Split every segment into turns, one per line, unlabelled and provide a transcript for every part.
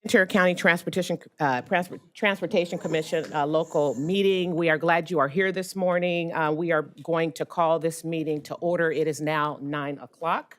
Ventura County Transportation Commission local meeting. We are glad you are here this morning. We are going to call this meeting to order. It is now 9 o'clock.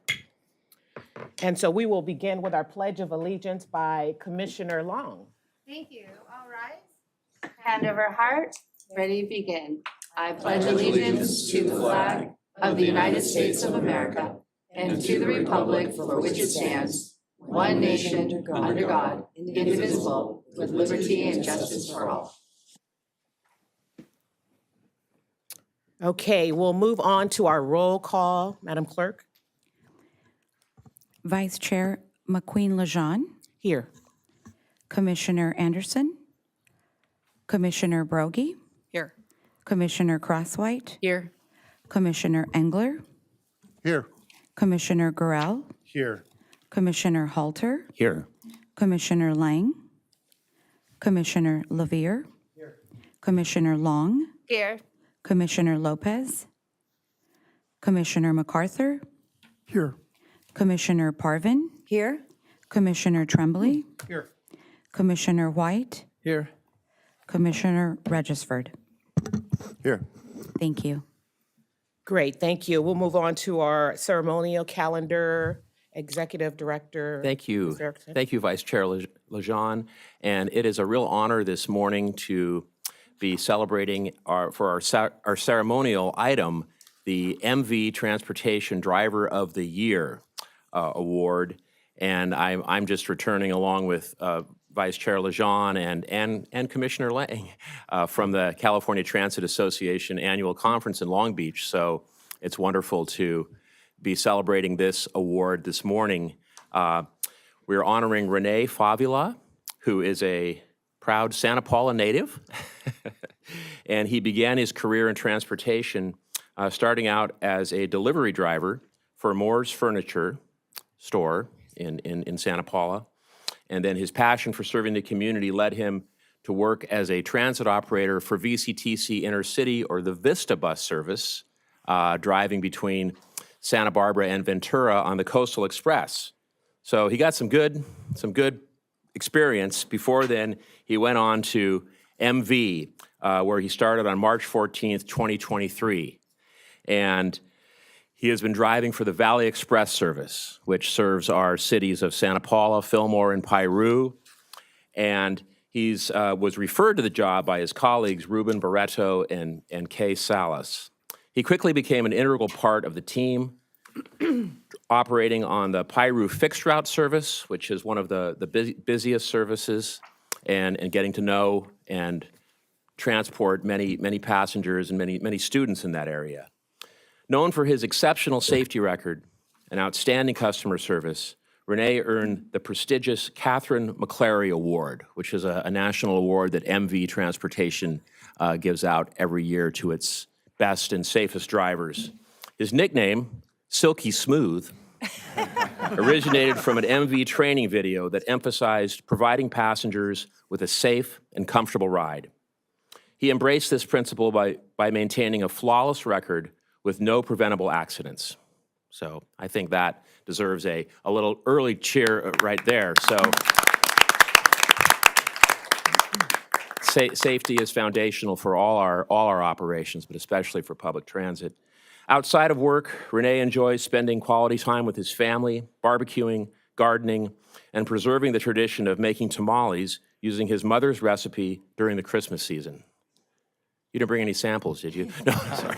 And so we will begin with our Pledge of Allegiance by Commissioner Long.
Thank you. All rise. Hand over heart. Ready to begin. I pledge allegiance to the flag of the United States of America and to the republic for which it stands, one nation, under God, indivisible, with liberty and justice for all.
Okay, we'll move on to our roll call. Madam Clerk?
Vice Chair McQueen-Lejeune.
Here.
Commissioner Anderson. Commissioner Brogy.
Here.
Commissioner Crosswhite.
Here.
Commissioner Engler.
Here.
Commissioner Gorell.
Here.
Commissioner Halter.
Here.
Commissioner Lang. Commissioner Lavier.
Here.
Commissioner Long.
Here.
Commissioner Lopez. Commissioner MacArthur.
Here.
Commissioner Parvin.
Here.
Commissioner Tremblay.
Here.
Commissioner White.
Here.
Commissioner Regisford.
Here.
Thank you.
Great, thank you. We'll move on to our ceremonial calendar. Executive Director.
Thank you.
Mr. Erickson.
Thank you, Vice Chair Lejeune. And it is a real honor this morning to be celebrating our ceremonial item, the MV Transportation Driver of the Year Award. And I'm just returning along with Vice Chair Lejeune and Commissioner Lang from the California Transit Association Annual Conference in Long Beach. So it's wonderful to be celebrating this award this morning. We're honoring Renee Favila, who is a proud Santa Paula native. And he began his career in transportation starting out as a delivery driver for Moore's Furniture store in Santa Paula. And then his passion for serving the community led him to work as a transit operator for VCTC Intercity, or the Vista bus service, driving between Santa Barbara and Ventura on the Coastal Express. So he got some good experience. Before then, he went on to MV, where he started on March 14th, 2023. And he has been driving for the Valley Express service, which serves our cities of Santa Paula, Fillmore, and Piru. And he's was referred to the job by his colleagues, Ruben Barreto and Kay Salas. He quickly became an integral part of the team, operating on the Piru fixed route service, which is one of the busiest services, and getting to know and transport many passengers and many students in that area. Known for his exceptional safety record and outstanding customer service, Renee earned the prestigious Catherine McClary Award, which is a national award that MV Transportation gives out every year to its best and safest drivers. His nickname, Silky Smooth, originated from an MV training video that emphasized providing passengers with a safe and comfortable ride. He embraced this principle by maintaining a flawless record with no preventable accidents. So I think that deserves a little early cheer right there. So safety is foundational for all our operations, but especially for public transit. Outside of work, Renee enjoys spending quality time with his family, barbecuing, gardening, and preserving the tradition of making tamales using his mother's recipe during the Christmas season. You didn't bring any samples, did you? No, sorry.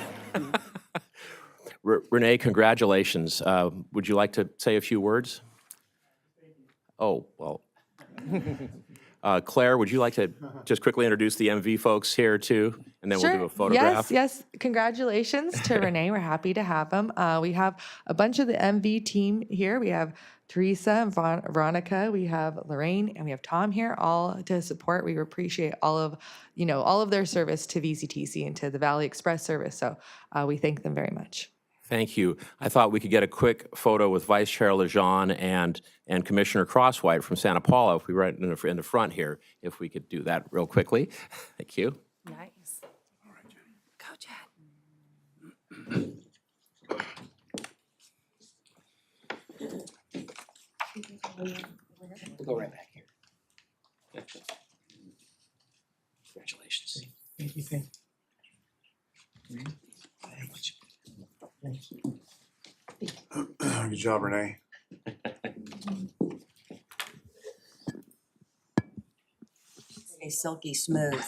Renee, congratulations. Would you like to say a few words? Oh, well. Claire, would you like to just quickly introduce the MV folks here too? And then we'll do a photograph.
Yes. Congratulations to Renee. We're happy to have him. We have a bunch of the MV team here. We have Teresa and Veronica. We have Lorraine and we have Tom here, all to support. We appreciate all of their service to VCTC and to the Valley Express service. So we thank them very much.
Thank you. I thought we could get a quick photo with Vice Chair Lejeune and Commissioner Crosswhite from Santa Paula, if we were in the front here, if we could do that real quickly. Thank you.
Nice.
All right,
We'll go right back here.
Good job, Renee.
Stay silky smooth.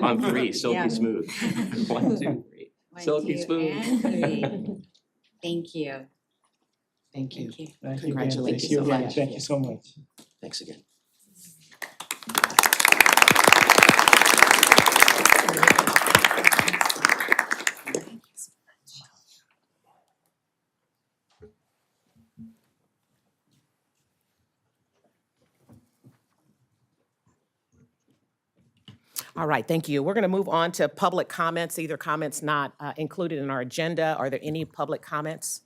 On three, silky
Yeah.
smooth. 1, 2, 3. Silky smooth.
Thank you.
Thank you.
Thank you.
Congratulations so much.
Thank you so much.
Thanks again.
All right, thank you. We're going to move on to public comments, either comments not included in our agenda. Are there any public comments?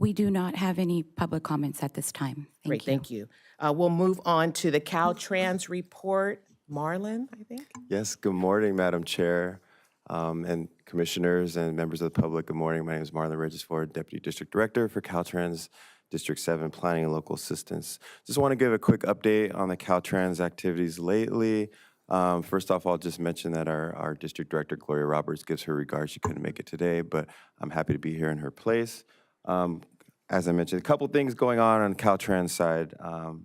We do not have any public comments at this time.
Great, thank you. We'll move on to the Caltrans report. Marlon, I think?
Yes, good morning, Madam Chair, and commissioners and members of the public. Good morning. My name is Marlon Regisford, Deputy District Director for Caltrans District 7 Planning and Local Assistance. Just want to give a quick update on the Caltrans activities lately. First off, I'll just mention that our District Director, Gloria Roberts, gives her regards. She couldn't make it today, but I'm happy to be here in her place. As I mentioned, a couple things going on Caltrans side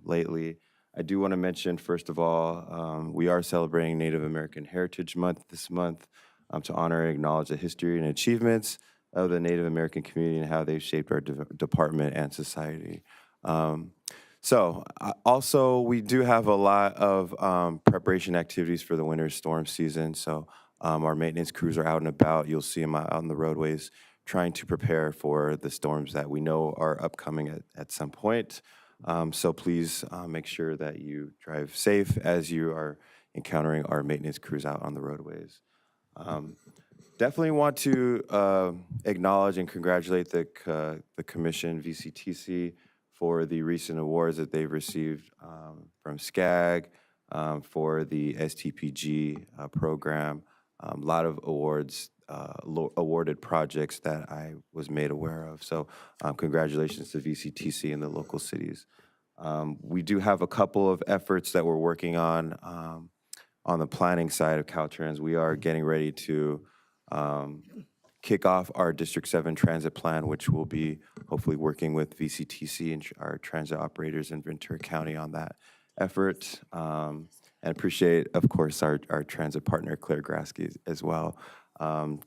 lately. I do want to mention, first of all, we are celebrating Native American Heritage Month this month to honor and acknowledge the history and achievements of the Native American community and how they've shaped our department and society. Also, we do have a lot of preparation activities for the winter storm season. So our maintenance crews are out and about. You'll see them out on the roadways trying to prepare for the storms that we know are upcoming at some point. So please make sure that you drive safe as you are encountering our maintenance crews out on the roadways. Definitely want to acknowledge and congratulate the Commission, VCTC, for the recent awards that they've received from SCAG for the STPG program. A lot of awards, awarded projects that I was made aware of. So congratulations to VCTC and the local cities. We do have a couple of efforts that we're working on the planning side of Caltrans. We are getting ready to kick off our District 7 transit plan, which will be hopefully working with VCTC and our transit operators in Ventura County on that effort. And appreciate, of course, our transit partner, Claire Grasky, as well.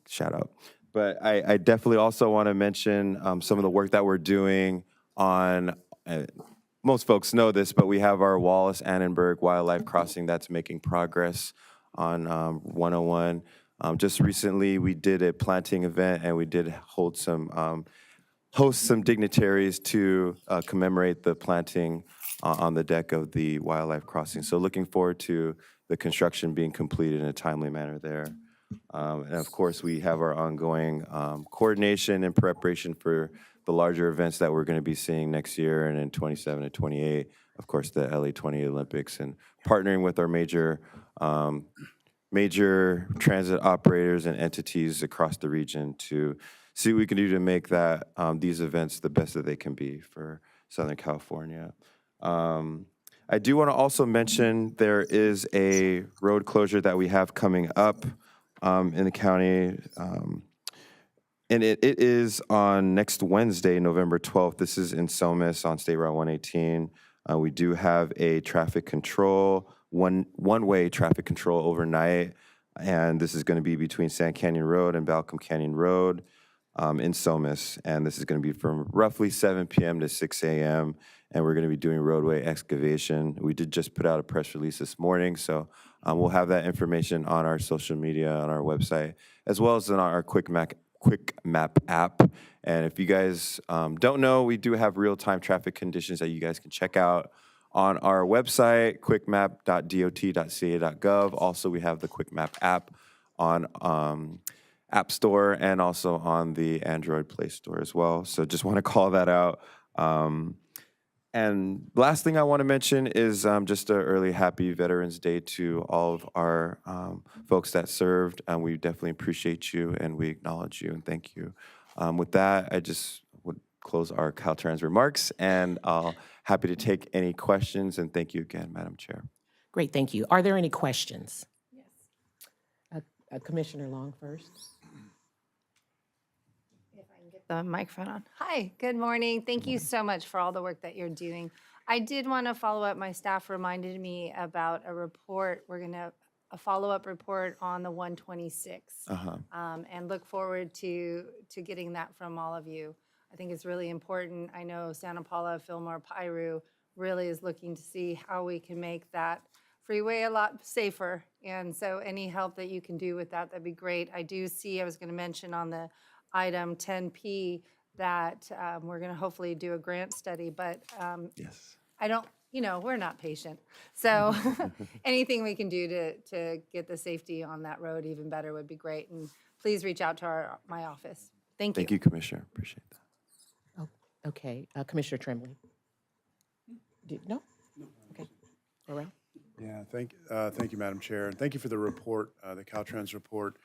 Shout out. But I definitely also want to mention some of the work that we're doing on, most folks know this, but we have our Wallace-Annenberg Wildlife Crossing that's making progress on 101. Just recently, we did a planting event, and we did host some dignitaries to commemorate the planting on the deck of the wildlife crossing. So looking forward to the construction being completed in a timely manner there. And of course, we have our ongoing coordination and preparation for the larger events that we're going to be seeing next year and in 27 and 28, of course, the LA 20 Olympics, and partnering with our major transit operators and entities across the region to see what we can do to make that these events the best that they can be for Southern California. I do want to also mention there is a road closure that we have coming up in the county, and it is on next Wednesday, November 12th. This is in Somis on State Route 118. We do have a traffic control, one-way traffic control overnight, and this is going to be between Sand Canyon Road and Balcom Canyon Road in Somis, and this is going to be from roughly 7 p.m. to 6 a.m., and we're going to be doing roadway excavation. We did just put out a press release this morning, so we'll have that information on our social media, on our website, as well as on our Quick Map app. And if you guys don't know, we do have real-time traffic conditions that you guys can check out on our website, quickmap.dot.ca.gov. Also, we have the Quick Map app on App Store and also on the Android Play Store as well. So just want to call that out. And last thing I want to mention is just an early happy Veterans Day to all of our folks that served. And we definitely appreciate you and we acknowledge you and thank you. With that, I just would close our Caltrans remarks, and I'll happy to take any questions, and thank you again, Madam Chair.
Great, thank you. Are there any questions? Yes. Commissioner Long first.
Get the microphone on. Hi, good morning. Thank you so much for all the work that you're doing. I did want to follow up. My staff reminded me about a report. We're going to a follow-up report on the 126, and look forward to getting that from all of you. I think it's really important. I know Santa Paula, Fillmore, Piru really is looking to see how we can make that freeway a lot safer. And so any help that you can do with that, that'd be great. I do see, I was going to mention on the item 10P that we're going to hopefully do a grant study, but
Yes.
I don't, we're not patient. So anything we can do to get the safety on that road even better would be great. And please reach out to my office. Thank you.
Thank you, Commissioner. Appreciate that.
Oh, okay. Commissioner Tremblay? No? Okay. Laurel?
Yeah, thank you, Madam Chair, and thank you for the report, the Caltrans report.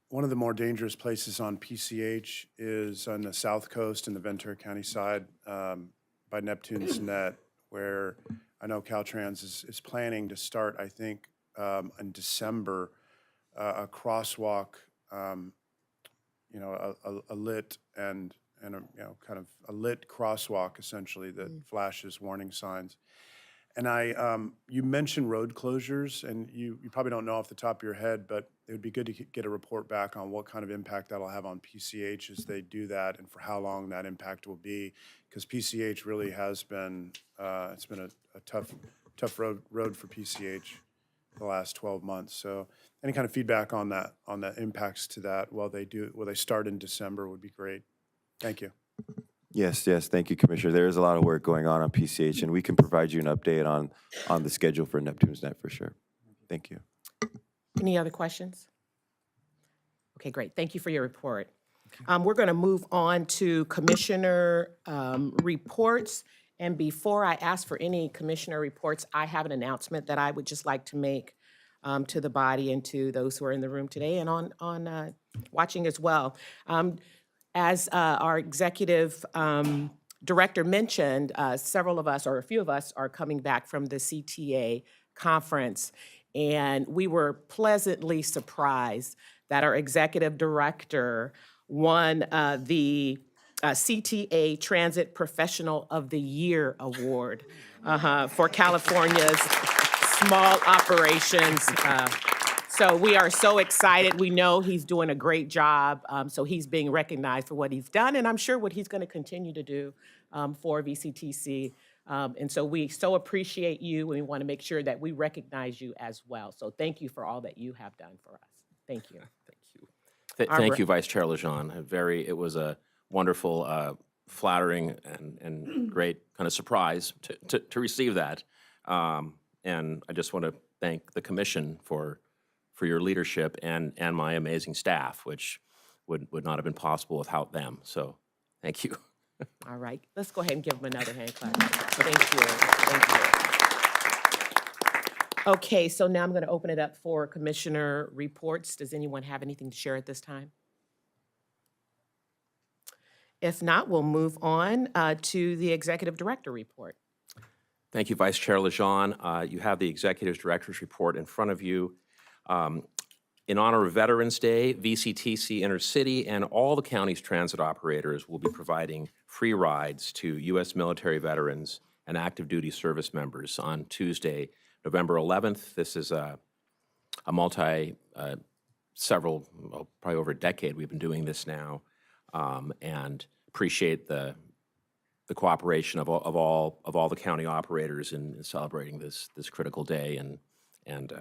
One of the more dangerous places on PCH is on the south coast in the Ventura County side by Neptune's Net, where I know Caltrans is planning to start, I think, in December, a crosswalk, a lit and kind of a lit crosswalk essentially that flashes warning signs. And you mentioned road closures, and you probably don't know off the top of your head, but it would be good to get a report back on what kind of impact that'll have on PCH as they do that, and for how long that impact will be, because PCH really has been it's been a tough road for PCH the last 12 months. So any kind of feedback on the impacts to that while they start in December would be great. Thank you.
Yes, thank you, Commissioner. There is a lot of work going on PCH, and we can provide you an update on the schedule for Neptune's Net for sure. Thank you.
Any other questions? Okay, great. Thank you for your report. We're going to move on to commissioner reports. And before I ask for any commissioner reports, I have an announcement that I would just like to make to the body and to those who are in the room today and on watching as well. As our executive director mentioned, several of us, or a few of us, are coming back from the CTA conference, and we were pleasantly surprised that our executive director won the CTA Transit Professional of the Year Award for California's small operations. So we are so excited. We know he's doing a great job. So he's being recognized for what he's done, and I'm sure what he's going to continue to do for VCTC. And so we so appreciate you, and we want to make sure that we recognize you as well. So thank you for all that you have done for us. Thank you.
Thank you. Thank you, Vice Chair Lejeune. It was a wonderful, flattering, and great kind of surprise to receive that. And I just want to thank the commission for your leadership and my amazing staff, which would not have been possible without them. So thank you.
All right, let's go ahead and give them another hand clap. Thank you. Okay, so now I'm going to open it up for commissioner reports. Does anyone have anything to share at this time? If not, we'll move on to the executive director report.
Thank you, Vice Chair Lejeune. You have the executive director's report in front of you. In honor of Veterans Day, VCTC Intercity and all the county's transit operators will be providing free rides to U.S. military veterans and active duty service members on Tuesday, November 11th. This is a probably over a decade we've been doing this now, and appreciate the cooperation of all the county operators in celebrating this critical day. And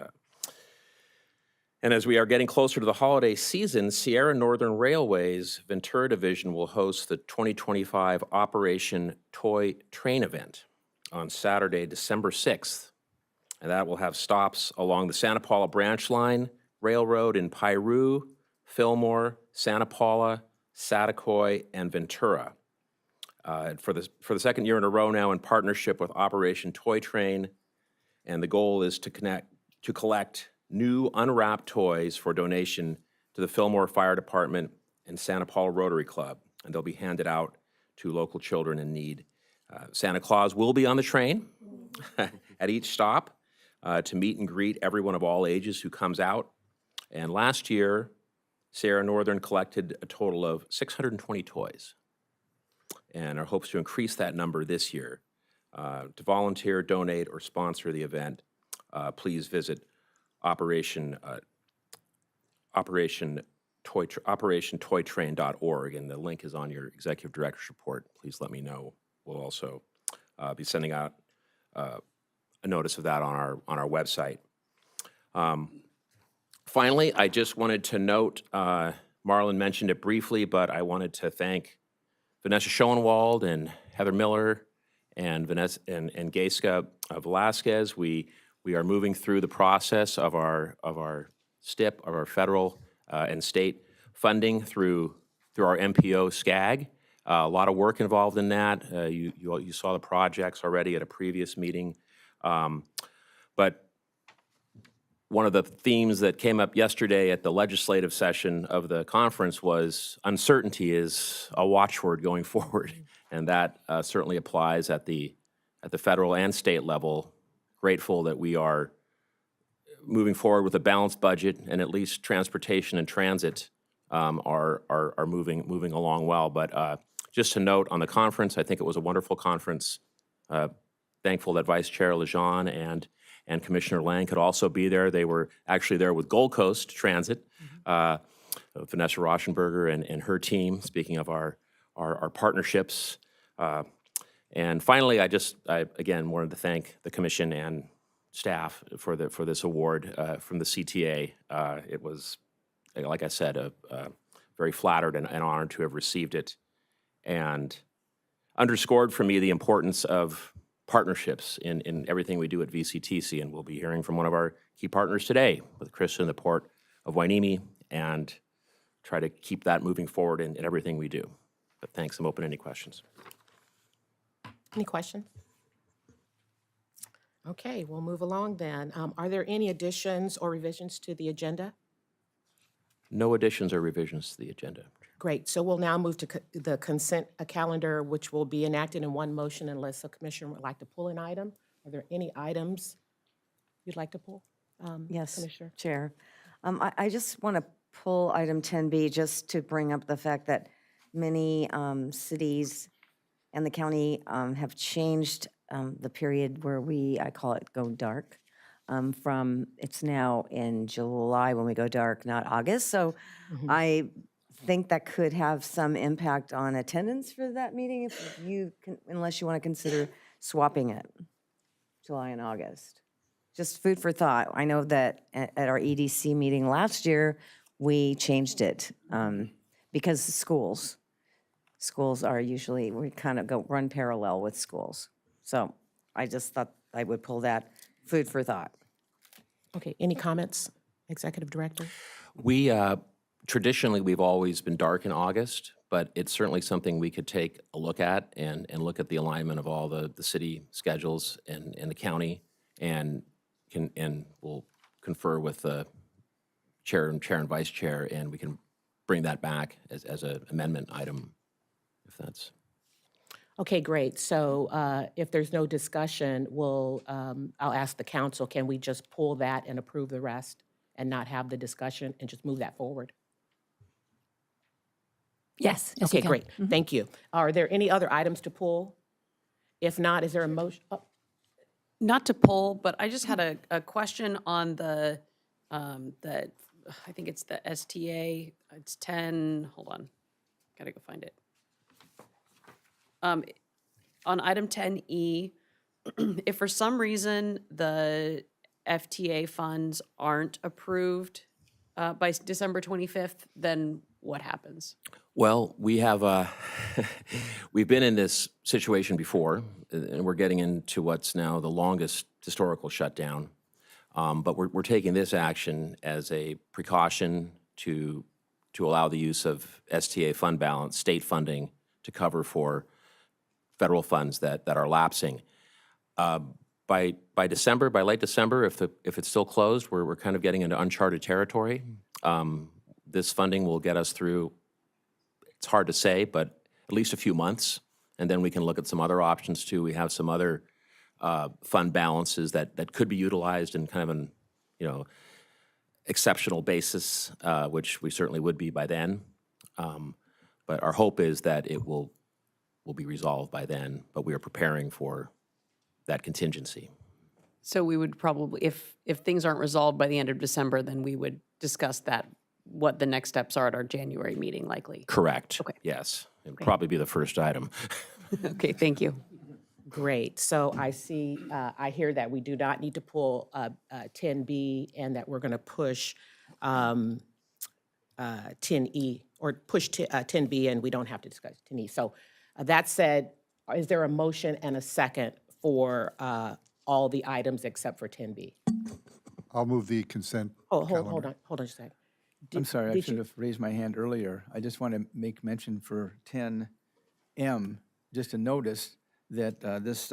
as we are getting closer to the holiday season, Sierra Northern Railway's Ventura division will host the 2025 Operation Toy Train event on Saturday, December 6th. And that will have stops along the Santa Paula Branch Line Railroad in Piru, Fillmore, Santa Paula, Satacoy, and Ventura. For the second year in a row now, in partnership with Operation Toy Train, and the goal is to collect new unwrapped toys for donation to the Fillmore Fire Department and Santa Paula Rotary Club, and they'll be handed out to local children in need. Santa Claus will be on the train at each stop to meet and greet everyone of all ages who comes out. And last year, Sierra Northern collected a total of 620 toys, and our hopes to increase that number this year. To volunteer, donate, or sponsor the event, please visit operationtoytrain.org, and the link is on your executive director's report. Please let me know. We'll also be sending out a notice of that on our website. Finally, I just wanted to note, Marlon mentioned it briefly, but I wanted to thank Vanessa Schoenwald and Heather Miller and Gayska Velasquez. We are moving through the process of our STIP, of our federal and state funding through our MPO SCAG. A lot of work involved in that. You saw the projects already at a previous meeting. But one of the themes that came up yesterday at the legislative session of the conference was uncertainty is a watchword going forward, and that certainly applies at the federal and state level. Grateful that we are moving forward with a balanced budget, and at least transportation and transit are moving along well. But just to note on the conference, I think it was a wonderful conference. Thankful that Vice Chair Lejeune and Commissioner Lang could also be there. They were actually there with Gold Coast Transit, Vanessa Rauschenberger and her team, speaking of our partnerships. And finally, I again wanted to thank the commission and staff for this award from the CTA. It was, like I said, very flattered and honored to have received it, and underscored for me the importance of partnerships in everything we do at VCTC, and we'll be hearing from one of our key partners today with Chris in the Port of Hueneme, and try to keep that moving forward in everything we do. But thanks. I'm open to any questions.
Any questions? Okay, we'll move along then. Are there any additions or revisions to the agenda?
No additions or revisions to the agenda.
Great, so we'll now move to the consent calendar, which will be enacted in one motion unless a commissioner would like to pull an item. Are there any items you'd like to pull?
Yes,
Commissioner?
Chair. I just want to pull item 10B just to bring up the fact that many cities and the county have changed the period where I call it go dark, from it's now in July when we go dark, not August. So I think that could have some impact on attendance for that meeting if unless you want to consider swapping it, July and August. Just food for thought. I know that at our EDC meeting last year, we changed it because schools are usually, we kind of run parallel with schools. So I just thought I would pull that food for thought.
Okay, any comments, Executive Director?
Traditionally, we've always been dark in August, but it's certainly something we could take a look at and look at the alignment of all the city schedules and the county, and we'll confer with the chair and vice chair, and we can bring that back as an amendment item, if that's.
Okay, great. So if there's no discussion, I'll ask the council, can we just pull that and approve the rest and not have the discussion and just move that forward?
Yes.
Okay, great. Thank you. Are there any other items to pull? If not, is there a motion? Oh,
Not to pull, but I just had a question on the I think it's the STA. It's 10. Hold on, gotta go find it. On item 10E, if for some reason the FTA funds aren't approved by December 25th, then what happens?
Well, we have we've been in this situation before, and we're getting into what's now the longest historical shutdown. But we're taking this action as a precaution to allow the use of STA fund balance, state funding, to cover for federal funds that are lapsing. By December, by late December, if it's still closed, we're kind of getting into uncharted territory. This funding will get us through. It's hard to say, but at least a few months, and then we can look at some other options too. We have some other fund balances that could be utilized in kind of exceptional basis, which we certainly would be by then. But our hope is that it will be resolved by then, but we are preparing for that contingency.
So we would probably, if things aren't resolved by the end of December, then we would discuss that, what the next steps are at our January meeting likely.
Correct.
Okay.
Yes. It would probably be the first item.
Okay, thank you.
Great. So I see, I hear that we do not need to pull 10B and that we're going to push 10E or push 10B and we don't have to discuss 10E. So that said, is there a motion and a second for all the items except for 10B?
I'll move the consent
Hold
calendar.
on just a second.
I'm sorry, I
did
should
you-
have raised my hand earlier. I just want to make mention for 10M, just a notice that this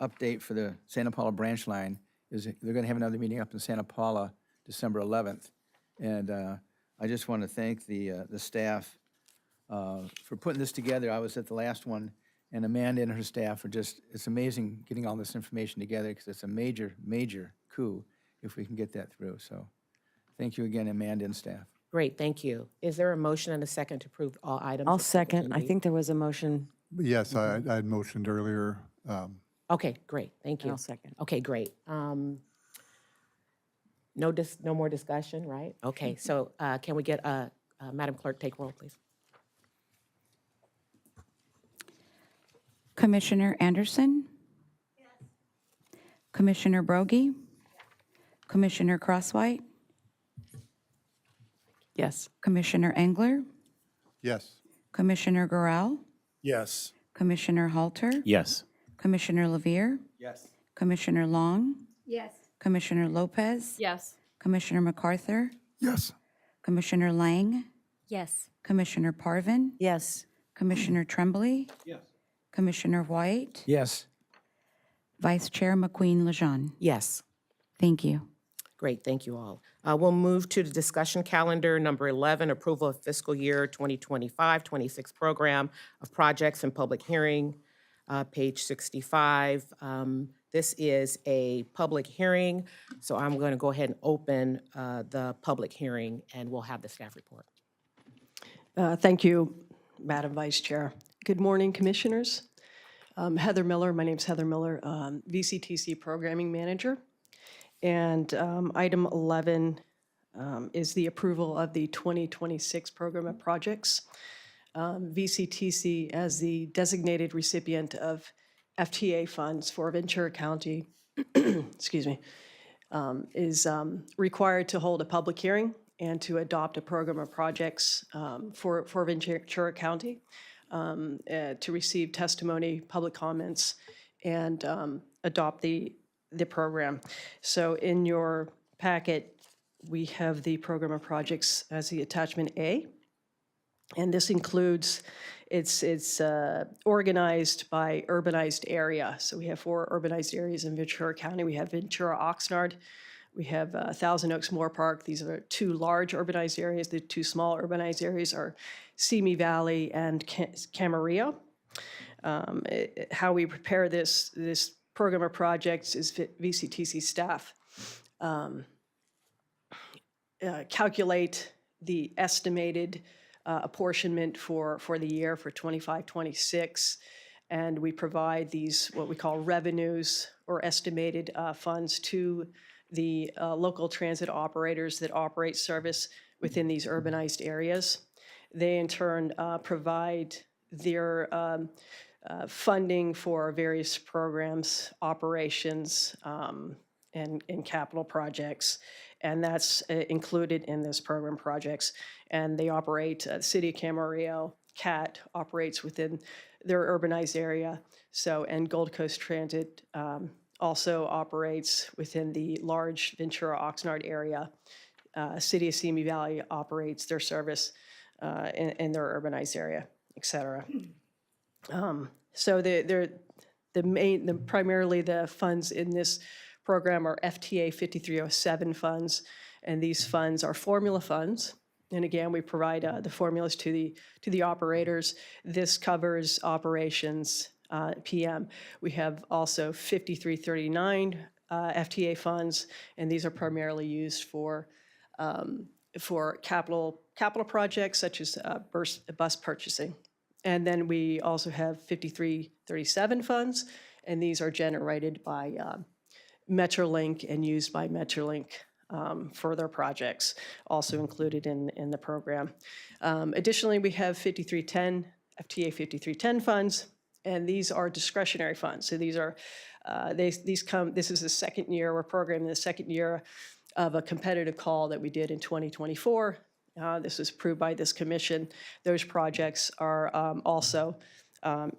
update for the Santa Paula branch line is, they're going to have another meeting up in Santa Paula, December 11th. And I just want to thank the staff for putting this together. I was at the last one, and Amanda and her staff are just, it's amazing getting all this information together because it's a major, major coup if we can get that through. So thank you again, Amanda and staff.
Great, thank you. Is there a motion and a second to approve all items?
I'll
except for
second. I
10B?
think there was a motion.
Yes, I had motioned earlier.
Okay, great, thank you.
I'll second.
Okay, great. No more discussion, right? Okay, so can we get Madam Clerk, take roll, please?
Commissioner Anderson? Commissioner Broggie? Commissioner Crosswhite?
Yes.
Commissioner Engler?
Yes.
Commissioner Gorell?
Yes.
Commissioner Halter?
Yes.
Commissioner Levere?
Yes.
Commissioner Long?
Yes.
Commissioner Lopez?
Yes.
Commissioner MacArthur?
Yes.
Commissioner Lang?
Yes.
Commissioner Parvin?
Yes.
Commissioner Tremblay?
Yes.
Commissioner White?
Yes.
Vice Chair McQueen Lejeune?
Yes.
Thank you.
Great, thank you all. We'll move to the discussion calendar, number 11, approval of fiscal year 2025-26 program of projects and public hearing, page 65. This is a public hearing, so I'm going to go ahead and open the public hearing, and we'll have the staff report.
Thank you, Madam Vice Chair. Good morning, Commissioners. Heather Miller, my name's Heather Miller, VCTC Programming Manager. And item 11 is the approval of the 2026 program of projects. VCTC, as the designated recipient of FTA funds for Ventura County, excuse me, is required to hold a public hearing and to adopt a program of projects for Ventura County, to receive testimony, public comments, and adopt the program. So in your packet, we have the program of projects as the attachment A. And this includes, it's organized by urbanized area. So we have 4 urbanized areas in Ventura County. We have Ventura Oxnard. We have Thousand Oaks Moore Park. These are 2 large urbanized areas. The 2 small urbanized areas are Simi Valley and Camarillo. How we prepare this program of projects is VCTC staff calculate the estimated apportionment for the year for 25-26, and we provide these what we call revenues or estimated funds to the local transit operators that operate service within these urbanized areas. They in turn provide their funding for various programs, operations, and capital projects. And that's included in this program projects. And they operate, the City of Camarillo, CAT, operates within their urbanized area. So, and Gold Coast Transit also operates within the large Ventura Oxnard area. City of Simi Valley operates their service in their urbanized area, et cetera. So primarily the funds in this program are FTA 5307 funds, and these funds are formula funds. And again, we provide the formulas to the operators. This covers operations PM. We have also 5339 FTA funds, and these are primarily used for for capital projects such as bus purchasing. And then we also have 5337 funds, and these are generated by Metrolink and used by Metrolink for their projects, also included in the program. Additionally, we have 5310, FTA 5310 funds, and these are discretionary funds. So these are, this is the second year, we're programming the second year of a competitive call that we did in 2024. This was approved by this commission. Those projects are also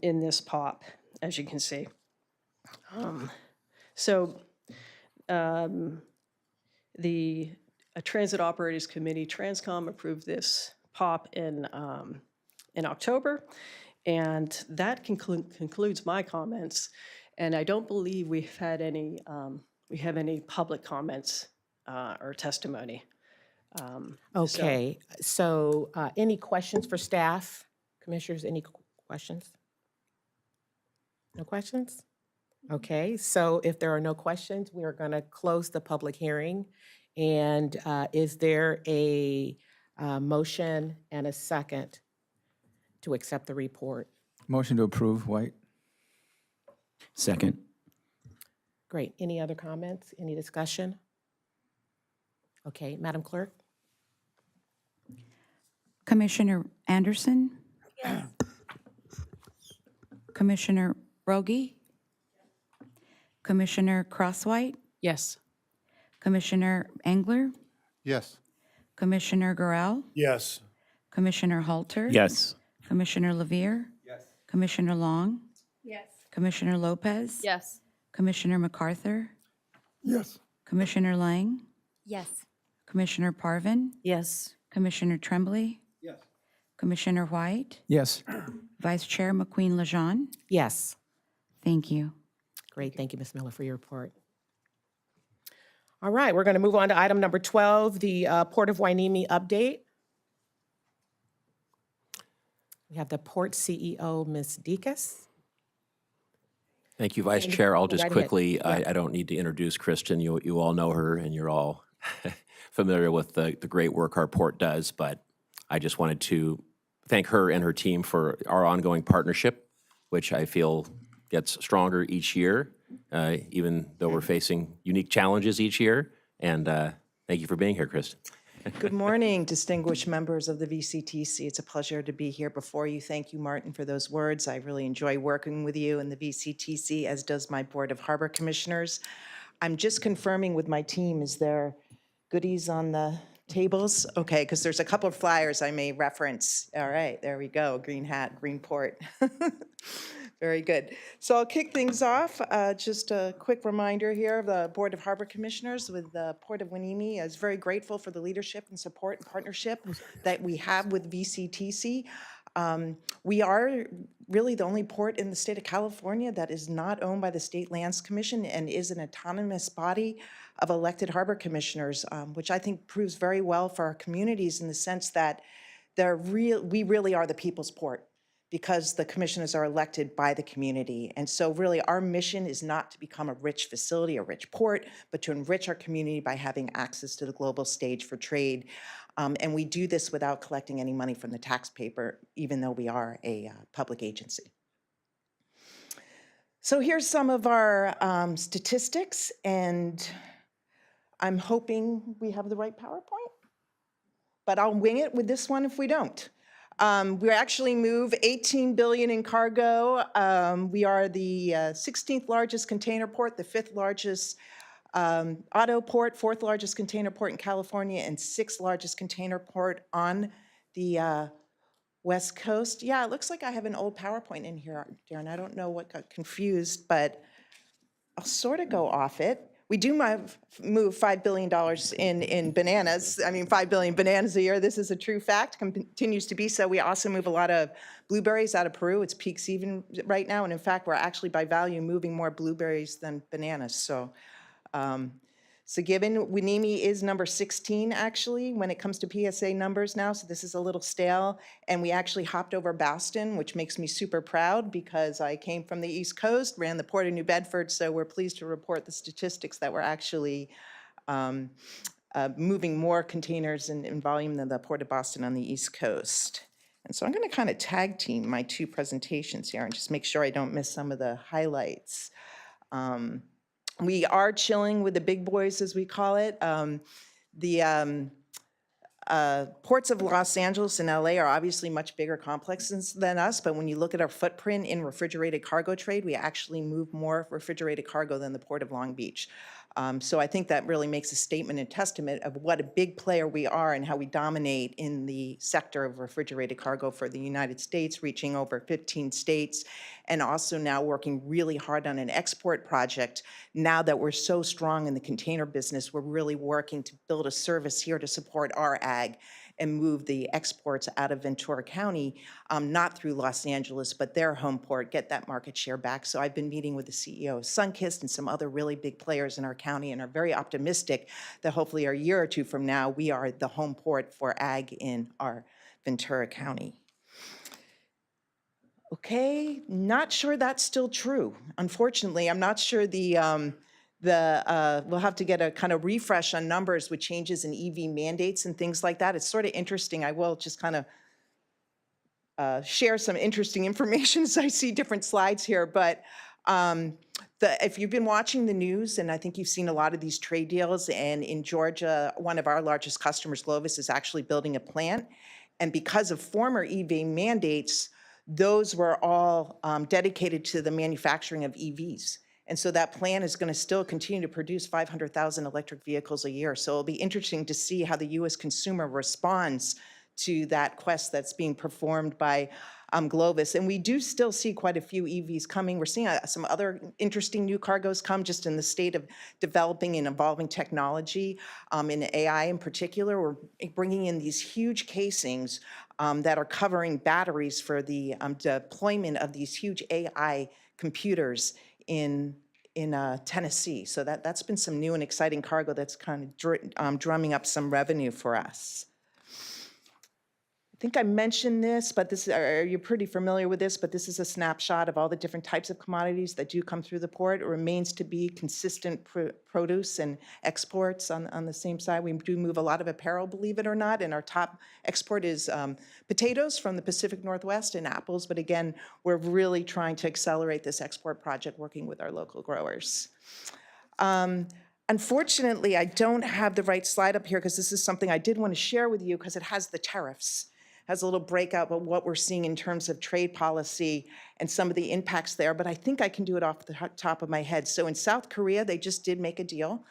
in this POP, as you can see. The Transit Operators Committee, Transcom, approved this POP in October, and that concludes my comments. And I don't believe we've had any public comments or testimony.
Okay, so any questions for staff? Commissioners, any questions? No questions? Okay, so if there are no questions, we are going to close the public hearing. And is there a motion and a second to accept the report?
Motion to approve, White.
Second.
Great. Any other comments? Any discussion? Okay, Madam Clerk?
Commissioner Anderson? Yes. Commissioner Rogie? Commissioner Crosswhite?
Yes.
Commissioner Engler?
Yes.
Commissioner Gorell?
Yes.
Commissioner Halter?
Yes.
Commissioner Levere?
Yes.
Commissioner Long?
Yes.
Commissioner Lopez?
Yes.
Commissioner MacArthur?
Yes.
Commissioner Lang?
Yes.
Commissioner Parvin?
Yes.
Commissioner Tremblay?
Yes.
Commissioner White?
Yes.
Vice Chair McQueen-Lejeune?
Yes.
Thank you.
Great. Thank you, Ms. Miller, for your report. All right, we're going to move on to item number 12, the Port of Hueneme update. We have the Port CEO, Ms. Dekas.
Thank you, Vice Chair. I'll just
Right ahead.
quickly,
Yeah.
I don't need to introduce Kristen. You all know her, and you're all familiar with the great work our port does, but I just wanted to thank her and her team for our ongoing partnership, which I feel gets stronger each year, even though we're facing unique challenges each year. And thank you for being here, Kristen.
Good morning, distinguished members of the VCTC. It's a pleasure to be here before you. Thank you, Martin, for those words. I really enjoy working with you in the VCTC, as does my Board of Harbor Commissioners. I'm just confirming with my team, is there goodies on the tables? Okay, because there's a couple of flyers I may reference. All right, there we go. Green hat, green port. Very good. So I'll kick things off. Just a quick reminder here of the Board of Harbor Commissioners with the Port of Hueneme. I was very grateful for the leadership and support and partnership that we have with VCTC. We are really the only port in the state of California that is not owned by the State Lands Commission and is an autonomous body of elected harbor commissioners, which I think proves very well for our communities in the sense that we really are the people's port, because the commissioners are elected by the community. And so really our mission is not to become a rich facility, a rich port, but to enrich our community by having access to the global stage for trade. And we do this without collecting any money from the taxpayer, even though we are a public agency. So here's some of our statistics, and I'm hoping we have the right PowerPoint, but I'll wing it with this one if we don't. We actually move 18 billion in cargo. We are the 16th largest container port, the 5th largest auto port, 4th largest container port in California, and 6th largest container port on the West Coast. Yeah, it looks like I have an old PowerPoint in here, Darren. I don't know what got confused, but I'll sort of go off it. We do move $5 billion in bananas. I mean, 5 billion bananas a year. This is a true fact, continues to be so. We also move a lot of blueberries out of Peru. It's peak season right now. And in fact, we're actually by value moving more blueberries than bananas. So given Hueneme is number 16, actually, when it comes to PSA numbers now, so this is a little stale. And we actually hopped over Boston, which makes me super proud because I came from the East Coast, ran the Port of New Bedford, so we're pleased to report the statistics that we're actually moving more containers in volume than the Port of Boston on the East Coast. And so I'm going to kind of tag team my two presentations here and just make sure I don't miss some of the highlights. We are chilling with the big boys, as we call it. The ports of Los Angeles and LA are obviously much bigger complexes than us, but when you look at our footprint in refrigerated cargo trade, we actually move more refrigerated cargo than the Port of Long Beach. So I think that really makes a statement and testament of what a big player we are and how we dominate in the sector of refrigerated cargo for the United States, reaching over 15 states, and also now working really hard on an export project. Now that we're so strong in the container business, we're really working to build a service here to support our ag and move the exports out of Ventura County, not through Los Angeles, but their home port, get that market share back. So I've been meeting with the CEO of Sunkist and some other really big players in our county and are very optimistic that hopefully a year or two from now, we are the home port for ag in our Ventura County. Okay, not sure that's still true. Unfortunately, I'm not sure we'll have to get a kind of refresh on numbers with changes in EV mandates and things like that. It's sort of interesting. I will just kind of share some interesting information as I see different slides here. But if you've been watching the news, and I think you've seen a lot of these trade deals, and in Georgia, one of our largest customers, Glovis, is actually building a plant. And because of former EV mandates, those were all dedicated to the manufacturing of EVs. And so that plant is going to still continue to produce 500,000 electric vehicles a year. So it'll be interesting to see how the U.S. consumer responds to that quest that's being performed by Glovis. And we do still see quite a few EVs coming. We're seeing some other interesting new cargoes come just in the state of developing and evolving technology. In AI in particular, we're bringing in these huge casings that are covering batteries for the deployment of these huge AI computers in Tennessee. So that's been some new and exciting cargo that's kind of drumming up some revenue for us. I think I mentioned this, but you're pretty familiar with this, but this is a snapshot of all the different types of commodities that do come through the port. It remains to be consistent produce and exports on the same side. We do move a lot of apparel, believe it or not, and our top export is potatoes from the Pacific Northwest and apples. But again, we're really trying to accelerate this export project working with our local growers. Unfortunately, I don't have the right slide up here because this is something I did want to share with you because it has the tariffs. Has a little breakout of what we're seeing in terms of trade policy and some of the impacts there, but I think I can do it off the top of my head. So in South Korea, they just did make a deal.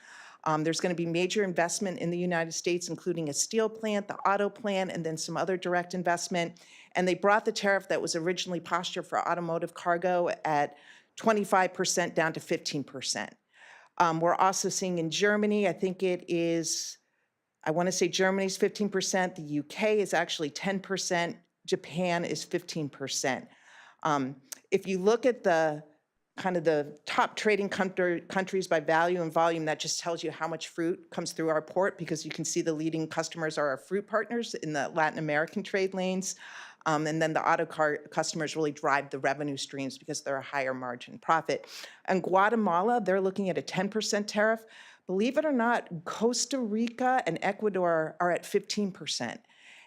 There's going to be major investment in the United States, including a steel plant, the auto plant, and then some other direct investment. And they brought the tariff that was originally postured for automotive cargo at 25% down to 15%. We're also seeing in Germany, I think it is, I want to say Germany's 15%, the UK is actually 10%, Japan is 15%. If you look at the kind of the top trading countries by value and volume, that just tells you how much fruit comes through our port because you can see the leading customers are our fruit partners in the Latin American trade lanes. And then the auto car customers really drive the revenue streams because they're a higher margin profit. And Guatemala, they're looking at a 10% tariff. Believe it or not, Costa Rica and Ecuador are at 15%.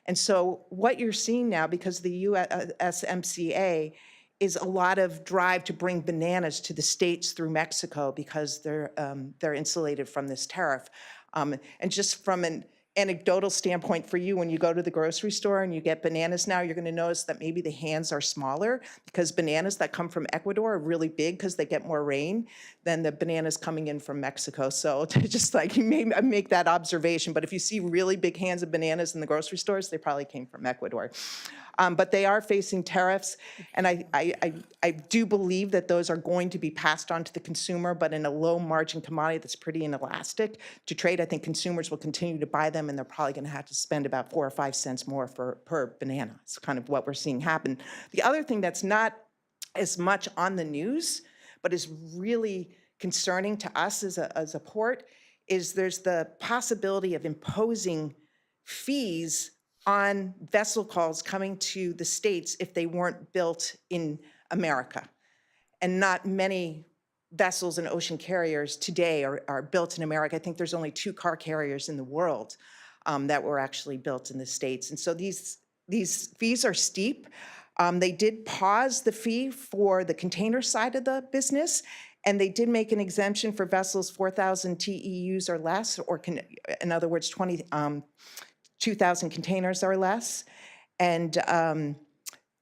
And so what you're seeing now, because the USMCA is a lot of drive to bring bananas to the States through Mexico because they're insulated from this tariff. And just from an anecdotal standpoint for you, when you go to the grocery store and you get bananas now, you're going to notice that maybe the hands are smaller because bananas that come from Ecuador are really big because they get more rain than the bananas coming in from Mexico. So just like you may make that observation, but if you see really big hands of bananas in the grocery stores, they probably came from Ecuador. But they are facing tariffs, and I do believe that those are going to be passed on to the consumer, but in a low margin commodity that's pretty inelastic to trade. I think consumers will continue to buy them, and they're probably going to have to spend about 4 or 5 cents more per banana. It's kind of what we're seeing happen. The other thing that's not as much on the news, but is really concerning to us as a port, is there's the possibility of imposing fees on vessel calls coming to the States if they weren't built in America. And not many vessels and ocean carriers today are built in America. I think there's only 2 car carriers in the world that were actually built in the States. And so these fees are steep. They did pause the fee for the container side of the business, and they did make an exemption for vessels 4,000 TEUs or less, or in other words, 2,000 containers or less. And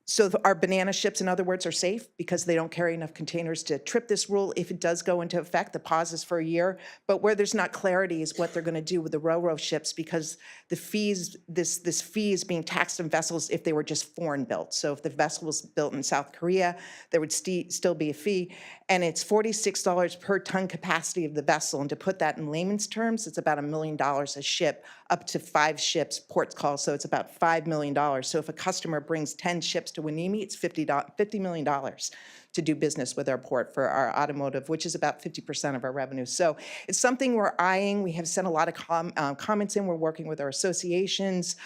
so our banana ships, in other words, are safe because they don't carry enough containers to trip this rule if it does go into effect. The pause is for a year. But where there's not clarity is what they're going to do with the ro-ro ships, because the fees, this fee is being taxed on vessels if they were just foreign built. So if the vessel was built in South Korea, there would still be a fee. And it's $46 per ton capacity of the vessel. And to put that in layman's terms, it's about $1 million a ship, up to 5 ships, ports call. So it's about $5 million. So if a customer brings 10 ships to Winimi, it's $50 million to do business with our port for our automotive, which is about 50% of our revenue. So it's something we're eyeing. We have sent a lot of comments in. We're working with our associations.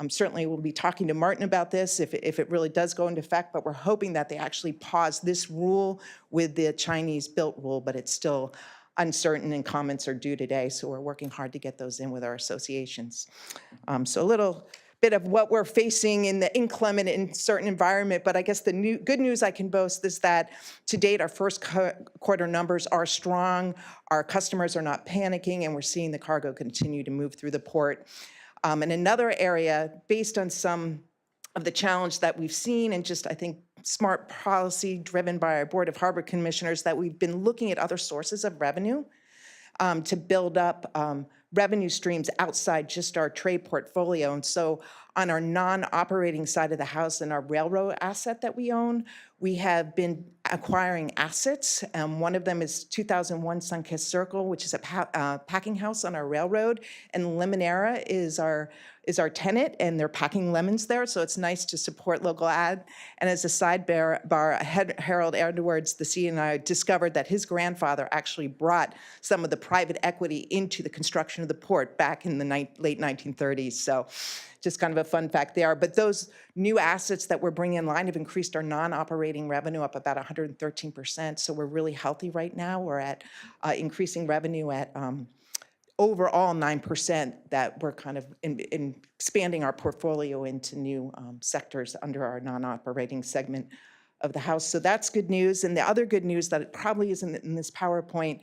Certainly we'll be talking to Martin about this if it really does go into effect, but we're hoping that they actually pause this rule with the Chinese built rule, but it's still uncertain and comments are due today. So we're working hard to get those in with our associations. So a little bit of what we're facing in the inclement and certain environment, but I guess the good news I can boast is that to date, our first quarter numbers are strong. Our customers are not panicking, and we're seeing the cargo continue to move through the port. And another area, based on some of the challenge that we've seen, and just I think smart policy driven by our Board of Harbor Commissioners, that we've been looking at other sources of revenue to build up revenue streams outside just our trade portfolio. And so on our non-operating side of the house and our railroad asset that we own, we have been acquiring assets. One of them is 2001 Sunkist Circle, which is a packing house on our railroad, and Limonera is our tenant, and they're packing lemons there, so it's nice to support local ad. And as a sidebar, Harold Edwards, the CEO, and I discovered that his grandfather actually brought some of the private equity into the construction of the port back in the late 1930s. So just kind of a fun fact there. But those new assets that we're bringing in line have increased our non-operating revenue up about 113%. So we're really healthy right now. We're at increasing revenue at overall 9%, that we're kind of in expanding our portfolio into new sectors under our non-operating segment of the house. So that's good news. And the other good news that it probably isn't in this PowerPoint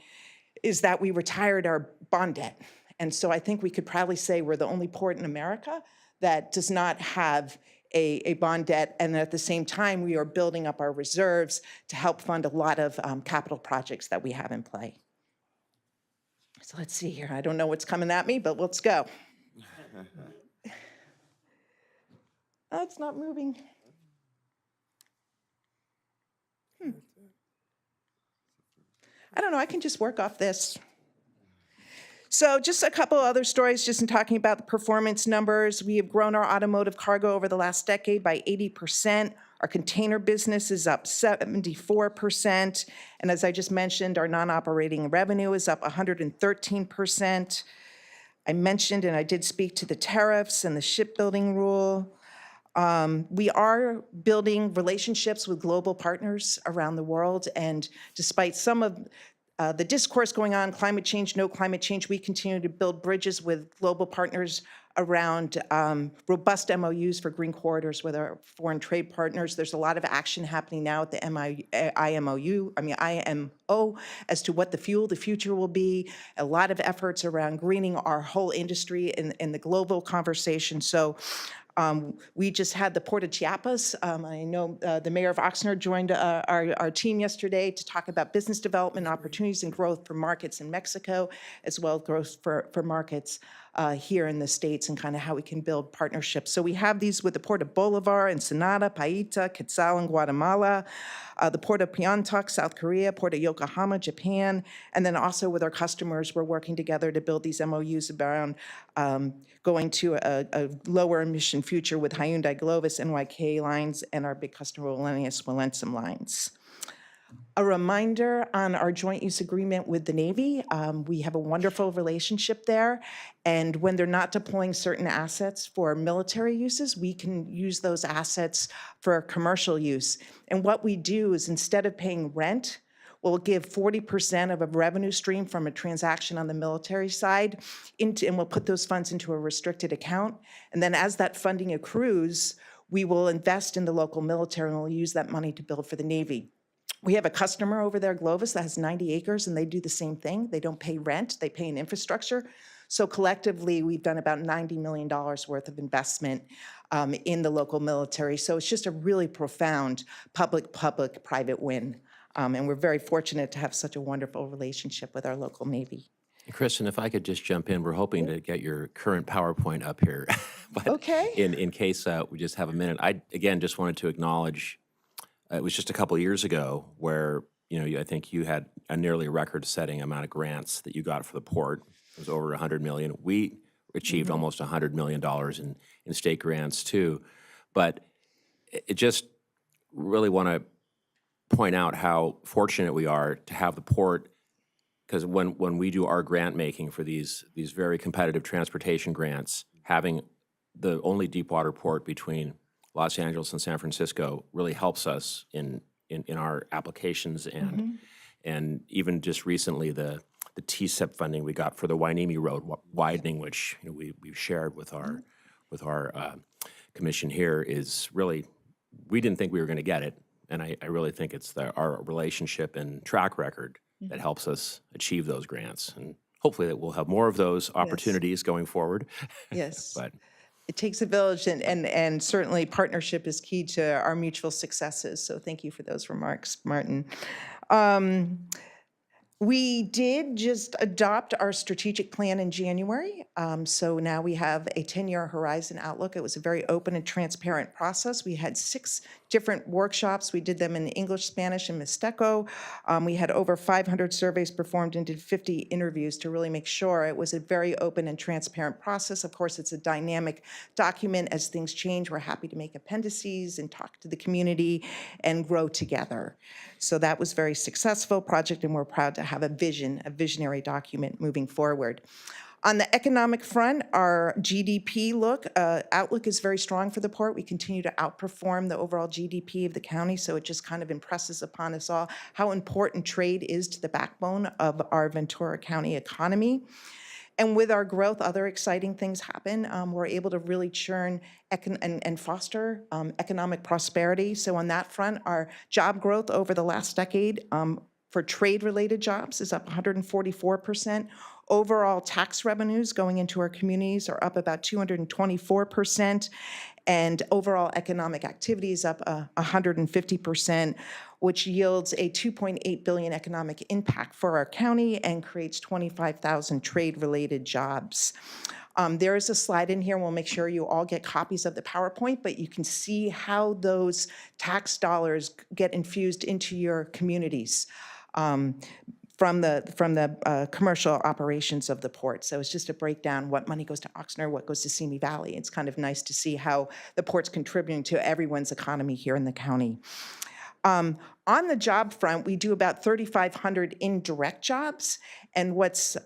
is that we retired our bond debt. And so I think we could probably say we're the only port in America that does not have a bond debt, and at the same time, we are building up our reserves to help fund a lot of capital projects that we have in play. So let's see here. I don't know what's coming at me, but let's go. Oh, it's not moving. I don't know. I can just work off this. So just a couple other stories, just in talking about the performance numbers. We have grown our automotive cargo over the last decade by 80%. Our container business is up 74%. And as I just mentioned, our non-operating revenue is up 113%. I mentioned, and I did speak to the tariffs and the shipbuilding rule. We are building relationships with global partners around the world. And despite some of the discourse going on, climate change, no climate change, we continue to build bridges with global partners around robust MOUs for green corridors with our foreign trade partners. There's a lot of action happening now at the IMO, as to what the future will be. A lot of efforts around greening our whole industry in the global conversation. So we just had the Port of Chiapas. I know the mayor of Oxnard joined our team yesterday to talk about business development opportunities and growth for markets in Mexico, as well as growth for markets here in the States, and kind of how we can build partnerships. So we have these with the Port of Bolivar, Ensenada, Paita, Quetzal in Guatemala, the Port of Pyeongtaek, South Korea, Port of Yokohama, Japan, and then also with our customers, we're working together to build these MOUs around going to a lower emission future with Hyundai Glovis, NYK lines, and our big customer, Wallenius Wilhelmsen lines. A reminder on our joint use agreement with the Navy. We have a wonderful relationship there, and when they're not deploying certain assets for military uses, we can use those assets for commercial use. And what we do is, instead of paying rent, will give 40% of a revenue stream from a transaction on the military side into, and we'll put those funds into a restricted account. And then as that funding accrues, we will invest in the local military and we'll use that money to build for the Navy. We have a customer over there, Glovis, that has 90 acres, and they do the same thing. They don't pay rent, they pay an infrastructure. So collectively, we've done about $90 million worth of investment in the local military. So it's just a really profound public-private win. And we're very fortunate to have such a wonderful relationship with our local Navy.
Kristen, if I could just jump in, we're hoping to get your current PowerPoint up here. But
Okay.
in case we just have a minute, I, again, just wanted to acknowledge, it was just a couple of years ago where, I think you had a nearly record-setting amount of grants that you got for the port. It was over $100 million. We achieved almost $100 million in state grants too. But it just really want to point out how fortunate we are to have the port, because when we do our grant making for these very competitive transportation grants, having the only deep water port between Los Angeles and San Francisco really helps us in our applications, and even just recently the TSEP funding we got for the Hueneme Road widening, which we've shared with our commission here, is really, we didn't think we were going to get it, and I really think it's our relationship and track record that helps us achieve those grants, and hopefully that we'll have more of those opportunities going forward.
Yes.
But
it takes a village, and certainly partnership is key to our mutual successes. So thank you for those remarks, Martin. We did just adopt our strategic plan in January. So now we have a 10-year horizon outlook. It was a very open and transparent process. We had 6 different workshops. We did them in English, Spanish, and Mixteco. We had over 500 surveys performed and did 50 interviews to really make sure it was a very open and transparent process. Of course, it's a dynamic document. As things change, we're happy to make appendices and talk to the community and grow together. So that was very successful project, and we're proud to have a visionary document moving forward. On the economic front, our GDP outlook is very strong for the port. We continue to outperform the overall GDP of the county, so it just kind of impresses upon us all how important trade is to the backbone of our Ventura County economy. And with our growth, other exciting things happen. We're able to really churn and foster economic prosperity. So on that front, our job growth over the last decade for trade-related jobs is up 144%. Overall tax revenues going into our communities are up about 224%, and overall economic activity is up 150%, which yields a $2.8 billion economic impact for our county and creates 25,000 trade-related jobs. There is a slide in here. We'll make sure you all get copies of the PowerPoint, but you can see how those tax dollars get infused into your communities from the commercial operations of the port. So it's just a breakdown, what money goes to Oxnard, what goes to Simi Valley. It's kind of nice to see how the port's contributing to everyone's economy here in the county. On the job front, we do about 3,500 indirect jobs, and what's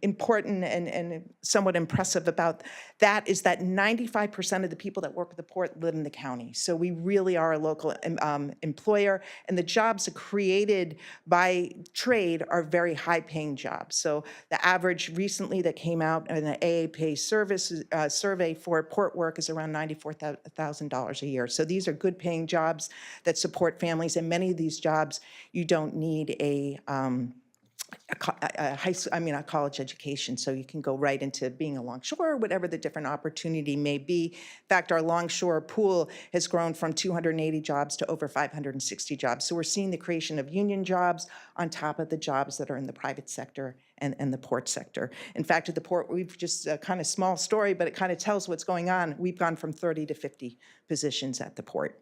important and somewhat impressive about that is that 95% of the people that work at the port live in the county. So we really are a local employer, and the jobs created by trade are very high-paying jobs. So the average recently that came out in the AAPay survey for port work is around $94,000 a year. So these are good-paying jobs that support families, and many of these jobs you don't need a college education, so you can go right into being a longshore, whatever the different opportunity may be. In fact, our longshore pool has grown from 280 jobs to over 560 jobs. So we're seeing the creation of union jobs on top of the jobs that are in the private sector and the port sector. In fact, at the port, we've just a kind of small story, but it kind of tells what's going on. We've gone from 30 to 50 positions at the port.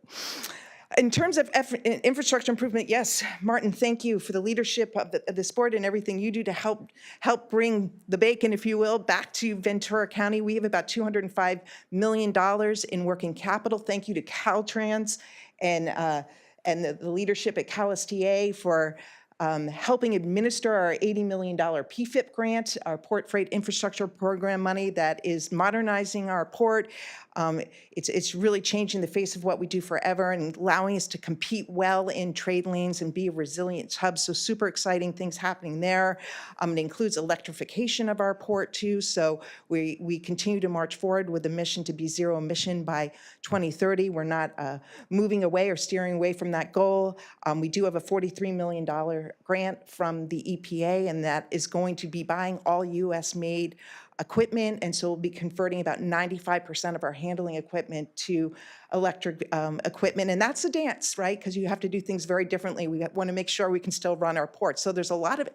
In terms of infrastructure improvement, yes, Martin, thank you for the leadership of this board and everything you do to help bring the bacon, if you will, back to Ventura County. We have about $205 million in working capital. Thank you to Caltrans and the leadership at CalSTA for helping administer our $80 million PFIP grant, our Port Freight Infrastructure Program money that is modernizing our port. It's really changing the face of what we do forever and allowing us to compete well in trade lanes and be a resilient hub. So super exciting things happening there. It includes electrification of our port too. So we continue to march forward with the mission to be zero emission by 2030. We're not moving away or steering away from that goal. We do have a $43 million grant from the EPA, and that is going to be buying all US-made equipment, and so we'll be converting about 95% of our handling equipment to electric equipment, and that's a dance, right? Because you have to do things very differently. We want to make sure we can still run our port. So there's a lot of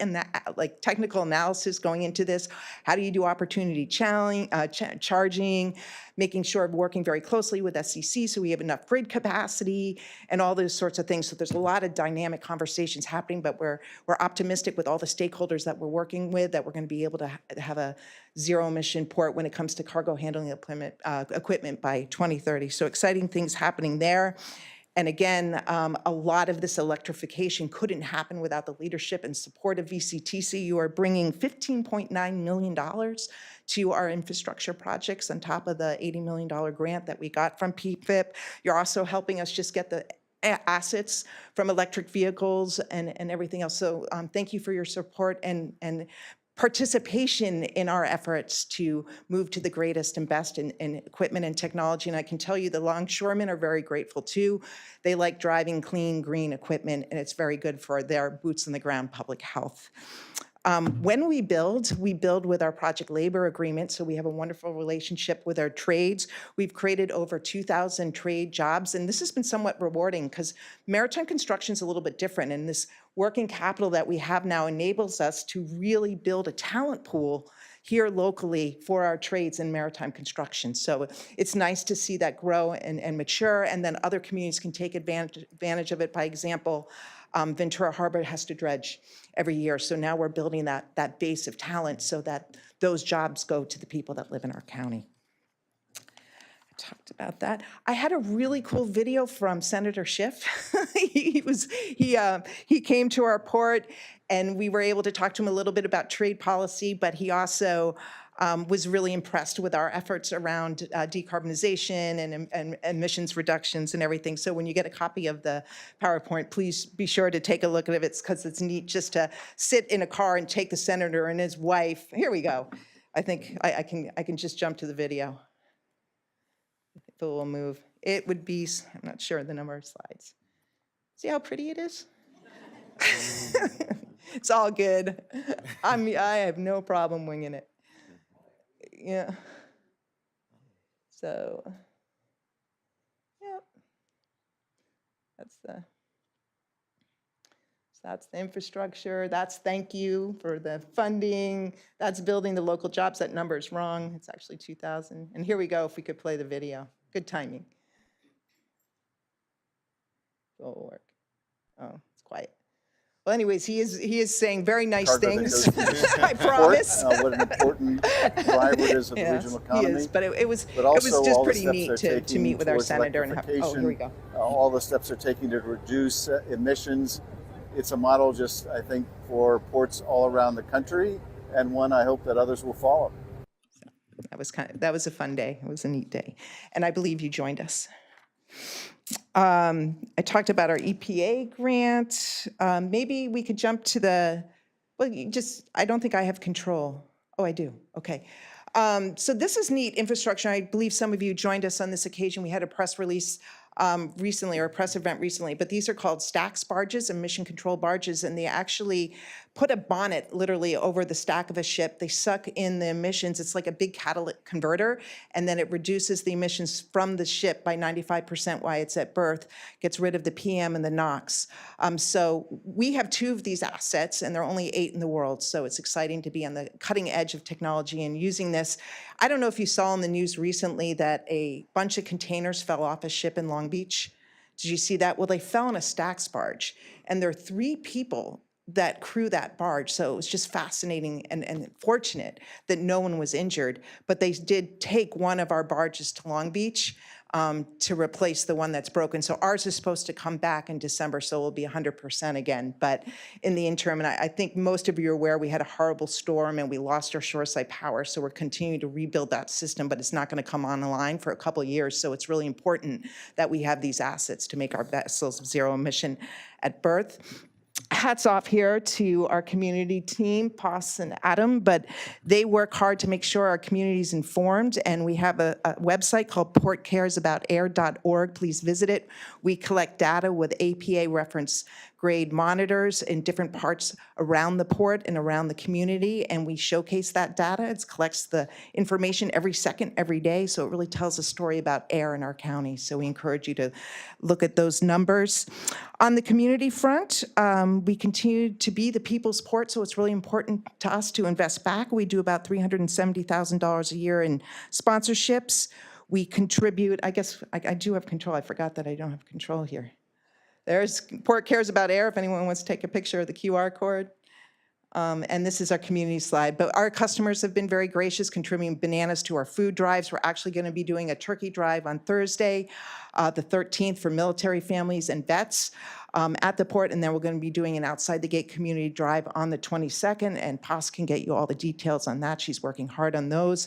like technical analysis going into this. How do you do opportunity charging, making sure we're working very closely with SEC so we have enough grid capacity and all those sorts of things. So there's a lot of dynamic conversations happening, but we're optimistic with all the stakeholders that we're working with that we're going to be able to have a zero emission port when it comes to cargo handling equipment by 2030. So exciting things happening there. And again, a lot of this electrification couldn't happen without the leadership and support of VCTC. You are bringing $15.9 million to our infrastructure projects on top of the $80 million grant that we got from PFIP. You're also helping us just get the assets from electric vehicles and everything else. So thank you for your support and participation in our efforts to move to the greatest and best in equipment and technology. And I can tell you the longshoremen are very grateful too. They like driving clean, green equipment, and it's very good for their boots on the ground public health. When we build with our project labor agreement, so we have a wonderful relationship with our trades. We've created over 2,000 trade jobs, and this has been somewhat rewarding because maritime construction is a little bit different, and this working capital that we have now enables us to really build a talent pool here locally for our trades in maritime construction. So it's nice to see that grow and mature, and then other communities can take advantage of it. By example, Ventura Harbor has to dredge every year. So now we're building that base of talent so that those jobs go to the people that live in our county. I talked about that. I had a really cool video from Senator Schiff. He came to our port and we were able to talk to him a little bit about trade policy, but he also was really impressed with our efforts around decarbonization and emissions reductions and everything. So when you get a copy of the PowerPoint, please be sure to take a look at it because it's neat just to sit in a car and take the senator and his wife. Here we go. I think I can just jump to the video. If it will move. It would be, I'm not sure the number of slides. See how pretty it is? It's all good. I have no problem winging it. Yeah. So, yep. That's the infrastructure. That's thank you for the funding. That's building the local jobs. That number is wrong. It's actually 2,000. And here we go, if we could play the video. Good timing. It'll work. Oh, it's quiet. Well, anyways, he is saying very nice things. I promise.
What an important driver it is of the regional economy.
He is, but it was
also
just
all the
pretty
steps
neat
they're
to meet with our
towards
senator and have. Oh, here we go.
All the steps they're taking to reduce emissions. It's a model just, I think, for ports all around the country, and one I hope that others will follow.
So that was a fun day. It was a neat day, and I believe you joined us. I talked about our EPA grant. Maybe we could jump to I don't think I have control. Oh, I do. Okay. So this is neat infrastructure. I believe some of you joined us on this occasion. We had a press release recently, or a press event recently, but these are called stacks barges, emission control barges, and they actually put a bonnet literally over the stack of a ship. They suck in the emissions. It's like a big catalytic converter, and then it reduces the emissions from the ship by 95% while it's at berth, gets rid of the PM and the NOx. So we have 2 of these assets, and there are only 8 in the world, so it's exciting to be on the cutting edge of technology and using this. I don't know if you saw in the news recently that a bunch of containers fell off a ship in Long Beach. Did you see that? Well, they fell on a stacks barge, and there are 3 people that crew that barge. So it was just fascinating and fortunate that no one was injured. But they did take one of our barges to Long Beach to replace the one that's broken. So ours is supposed to come back in December, so we'll be 100% again. But in the interim, and I think most of you are aware, we had a horrible storm and we lost our shoreside power, so we're continuing to rebuild that system, but it's not going to come online for a couple of years. So it's really important that we have these assets to make our vessels zero emission at birth. Hats off here to our community team, Poss and Adam, but they work hard to make sure our community is informed, and we have a website called portcaresaboutair.org. Please visit it. We collect data with APA reference grade monitors in different parts around the port and around the community, and we showcase that data. It collects the information every second, every day, so it really tells a story about air in our county. So we encourage you to look at those numbers. On the community front, we continue to be the people's port, so it's really important to us to invest back. We do about $370,000 a year in sponsorships. We contribute, I guess I do have control. I forgot that I don't have control here. There's Port Cares About Air, if anyone wants to take a picture of the QR code. And this is our community slide. But our customers have been very gracious, contributing bananas to our food drives. We're actually going to be doing a turkey drive on Thursday, the 13th, for military families and vets at the port. And then we're going to be doing an outside the gate community drive on the 22nd. And Poss can get you all the details on that. She's working hard on those.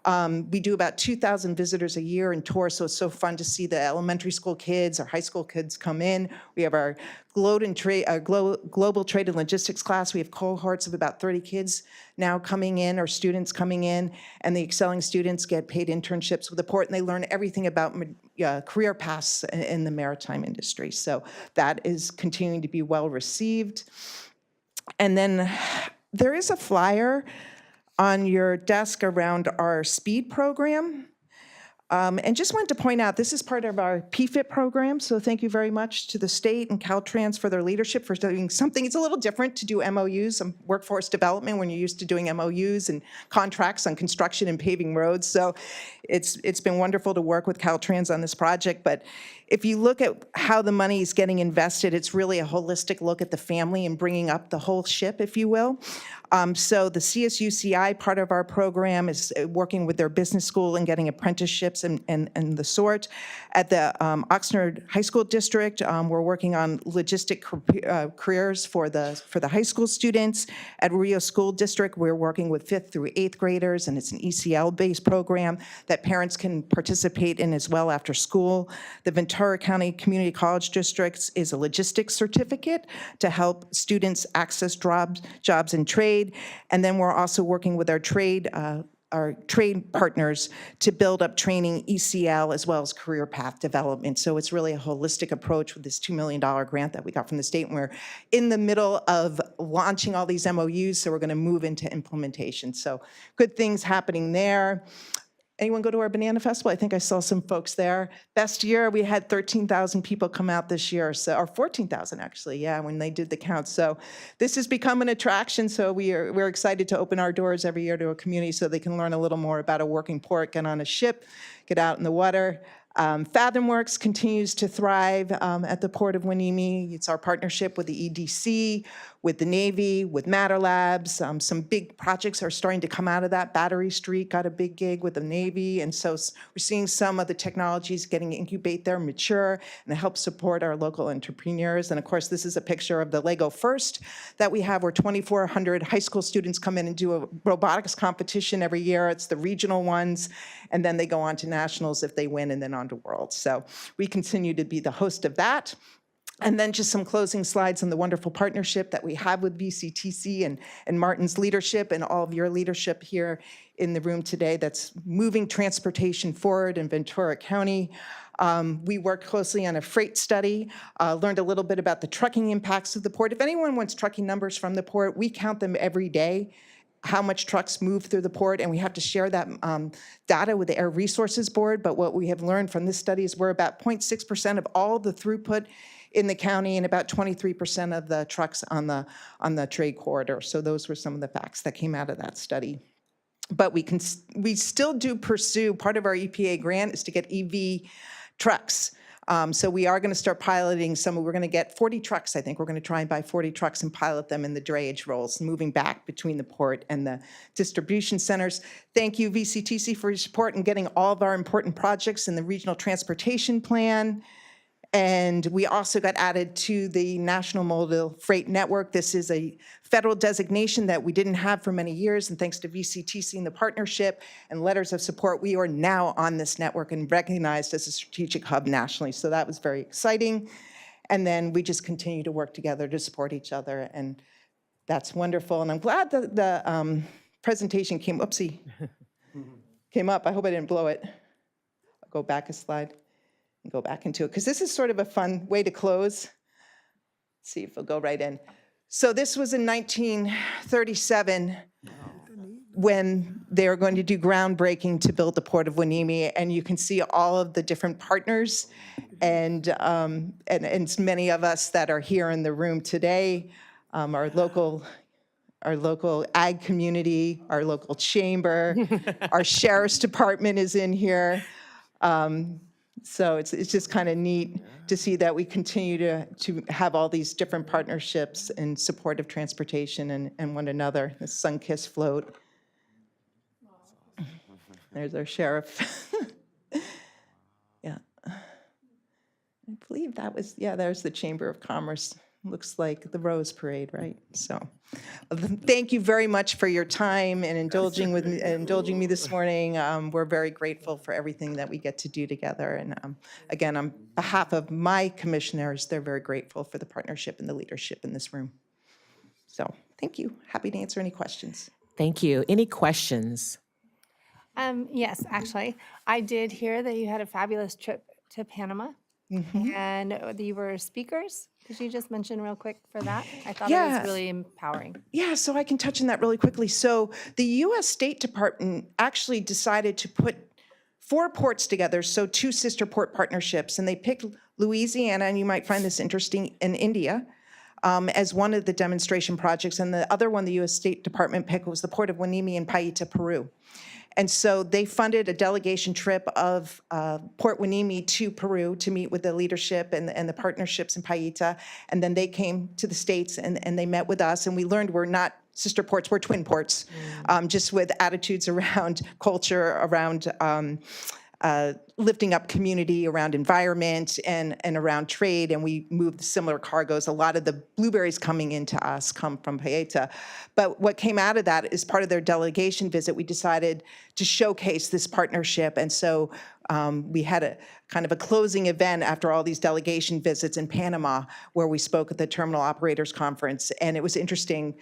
We do about 2,000 visitors a year in tours, so it's so fun to see the elementary school kids, our high school kids come in. We have our global trade and logistics class. We have cohorts of about 30 kids now coming in, or students coming in, and the excelling students get paid internships with the port, and they learn everything about career paths in the maritime industry. So that is continuing to be well received. And then there is a flyer on your desk around our speed program. And just wanted to point out, this is part of our PFIT program, so thank you very much to the state and Caltrans for their leadership for doing something. It's a little different to do MOUs, workforce development, when you're used to doing MOUs and contracts on construction and paving roads. So it's been wonderful to work with Caltrans on this project. But if you look at how the money is getting invested, it's really a holistic look at the family and bringing up the whole ship, if you will. So the CSUCI part of our program is working with their business school and getting apprenticeships and the sort. At the Oxnard High School District, we're working on logistic careers for the high school students. At Rio School District, we're working with 5th through 8th graders, and it's an ECL-based program that parents can participate in as well after school. The Ventura County Community College District is a logistics certificate to help students access jobs in trade. And then we're also working with our trade partners to build up training, ECL, as well as career path development. So it's really a holistic approach with this $2 million grant that we got from the state. And we're in the middle of launching all these MOUs, so we're going to move into implementation. So good things happening there. Anyone go to our banana festival? I think I saw some folks there. Best year, we had 13,000 people come out this year, or 14,000 actually, yeah, when they did the count. So this has become an attraction, so we're excited to open our doors every year to a community so they can learn a little more about a working port, get on a ship, get out in the water. FathomWorks continues to thrive at the Port of Hueneme. It's our partnership with the EDC, with the Navy, with Matter Labs. Some big projects are starting to come out of that. Battery Street got a big gig with the Navy, and so we're seeing some of the technologies getting incubate there, mature, and help support our local entrepreneurs. And of course, this is a picture of the Lego First that we have, where 2,400 high school students come in and do a robotics competition every year. It's the regional ones, and then they go on to nationals if they win, and then on to world. So we continue to be the host of that. And then just some closing slides on the wonderful partnership that we have with VCTC and Martin's leadership and all of your leadership here in the room today that's moving transportation forward in Ventura County. We worked closely on a freight study, learned a little bit about the trucking impacts of the port. If anyone wants trucking numbers from the port, we count them every day, how much trucks move through the port, and we have to share that data with the Air Resources Board. But what we have learned from this study is we're about 0.6% of all the throughput in the county and about 23% of the trucks on the trade corridor. So those were some of the facts that came out of that study. But we still do pursue, part of our EPA grant is to get EV trucks. So we are going to start piloting some. We're going to get 40 trucks, I think. We're going to try and buy 40 trucks and pilot them in the drayage roles, moving back between the port and the distribution centers. Thank you, VCTC, for your support in getting all of our important projects in the regional transportation plan. And we also got added to the National Modal Freight Network. This is a federal designation that we didn't have for many years, and thanks to VCTC and the partnership and letters of support, we are now on this network and recognized as a strategic hub nationally. So that was very exciting. And then we just continue to work together to support each other, and that's wonderful. And I'm glad that the presentation came up. I hope I didn't blow it. I'll go back a slide. Go back into it, because this is sort of a fun way to close. Let's see if we'll go right in. So this was in 1937 when they were going to do groundbreaking to build the Port of Hueneme, and you can see all of the different partners and many of us that are here in the room today, our local ag community, our local chamber, our sheriff's department is in here. So it's just kind of neat to see that we continue to have all these different partnerships in support of transportation and one another. The sun-kissed float. There's our sheriff. Yeah. I believe that was, there's the Chamber of Commerce. Looks like the Rose Parade, right? So thank you very much for your time and indulging me this morning. We're very grateful for everything that we get to do together. And again, on behalf of my commissioners, they're very grateful for the partnership and the leadership in this room. So thank you. Happy to answer any questions.
Thank you. Any questions?
Yes, actually. I did hear that you had a fabulous trip to Panama and you were speakers. Could you just mention real quick for that? I thought it was really empowering.
Yeah, so I can touch on that really quickly. So the U.S. State Department actually decided to put 4 ports together, so 2 sister port partnerships, and they picked Louisiana, and you might find this interesting, in India, as one of the demonstration projects, and the other one the U.S. State Department picked was the Port of Hueneme in Paita, Peru. And so they funded a delegation trip of Port Hueneme to Peru to meet with the leadership and the partnerships in Paita. And then they came to the States and they met with us. And we learned we're not sister ports, we're twin ports, just with attitudes around culture, around lifting up community, around environment, and around trade, and we moved similar cargoes. A lot of the blueberries coming into us come from Paita. But what came out of that is part of their delegation visit, we decided to showcase this partnership. And so we had a kind of a closing event after all these delegation visits in Panama, where we spoke at the Terminal Operators Conference. And it was interesting.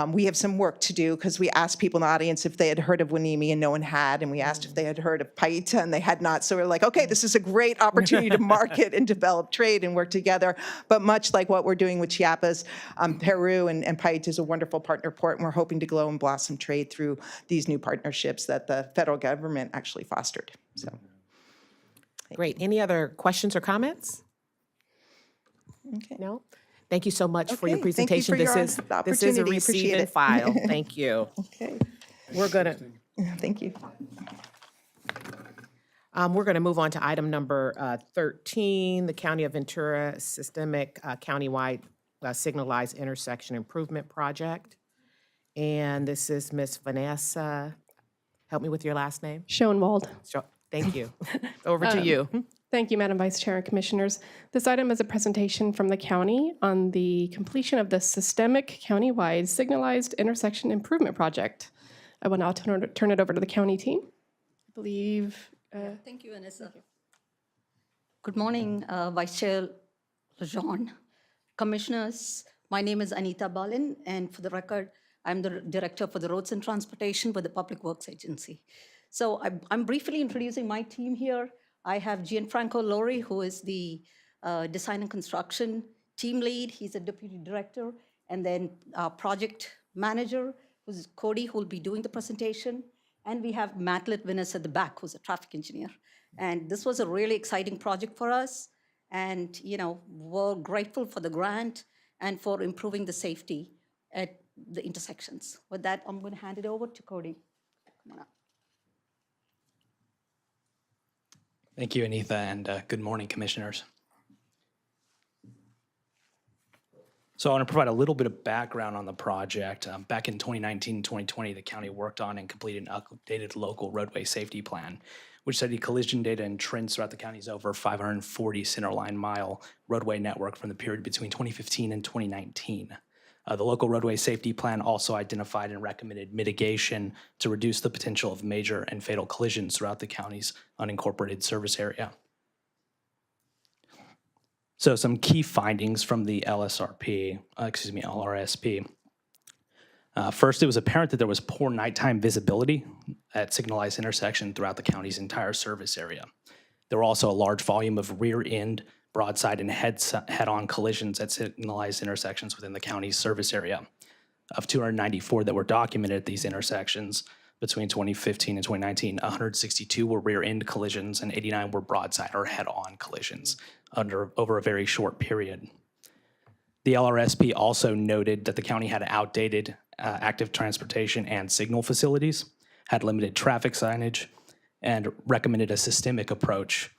We have some work to do because we asked people in the audience if they had heard of Hueneme, and no one had. And we asked if they had heard of Paita, and they had not. So we're like, okay, this is a great opportunity to market and develop trade and work together. But much like what we're doing with Chiapas, Peru and Paita is a wonderful partner port, and we're hoping to grow and blossom trade through these new partnerships that the federal government actually fostered. So.
Great. Any other questions or comments?
Okay.
No? Thank you so much for your
Okay, thank you
presentation.
for your
This is a
opportunity.
receive
Appreciate
and
it.
file. Thank you.
Okay.
We're gonna
Thank you.
we're gonna move on to item number 13, the County of Ventura Systemic Countywide Signalized Intersection Improvement Project. And this is Miss Vanessa. Help me with your last name.
Schoenwald.
Thank you. Over to you.
Thank you, Madam Vice Chair and Commissioners. This item is a presentation from the county on the completion of the Systemic Countywide Signalized Intersection Improvement Project. I will now turn it over to the county team. I believe.
Thank you, Vanessa. Good morning, Vice Chair Lejeune, Commissioners. My name is Anita Balin, and for the record, I'm the Director for the Roads and Transportation with the Public Works Agency. So I'm briefly introducing my team here. I have Gianfranco Lori, who is the Design and Construction Team Lead. He's a Deputy Director. And then Project Manager, who's Cody, who will be doing the presentation. And we have Matt Litvinus at the back, who's a traffic engineer. And this was a really exciting project for us. And, you know, we're grateful for the grant and for improving the safety at the intersections. With that, I'm going to hand it over to Cody. Come on up.
Thank you, Anitha, and good morning, commissioners. So I want to provide a little bit of background on the project. Back in 2019 and 2020, the county worked on and completed an updated local roadway safety plan, which studied collision data and trends throughout the county's over 540 centerline mile roadway network from the period between 2015 and 2019. The local roadway safety plan also identified and recommended mitigation to reduce the potential of major and fatal collisions throughout the county's unincorporated service area. So some key findings from the LRSP. First, it was apparent that there was poor nighttime visibility at signalized intersections throughout the county's entire service area. There were also a large volume of rear-end, broadside, and head-on collisions at signalized intersections within the county's service area. Of 294 that were documented at these intersections between 2015 and 2019, 162 were rear-end collisions and 89 were broadside or head-on collisions over a very short period. The LRSP also noted that the county had outdated active transportation and signal facilities, had limited traffic signage, and recommended a systemic approach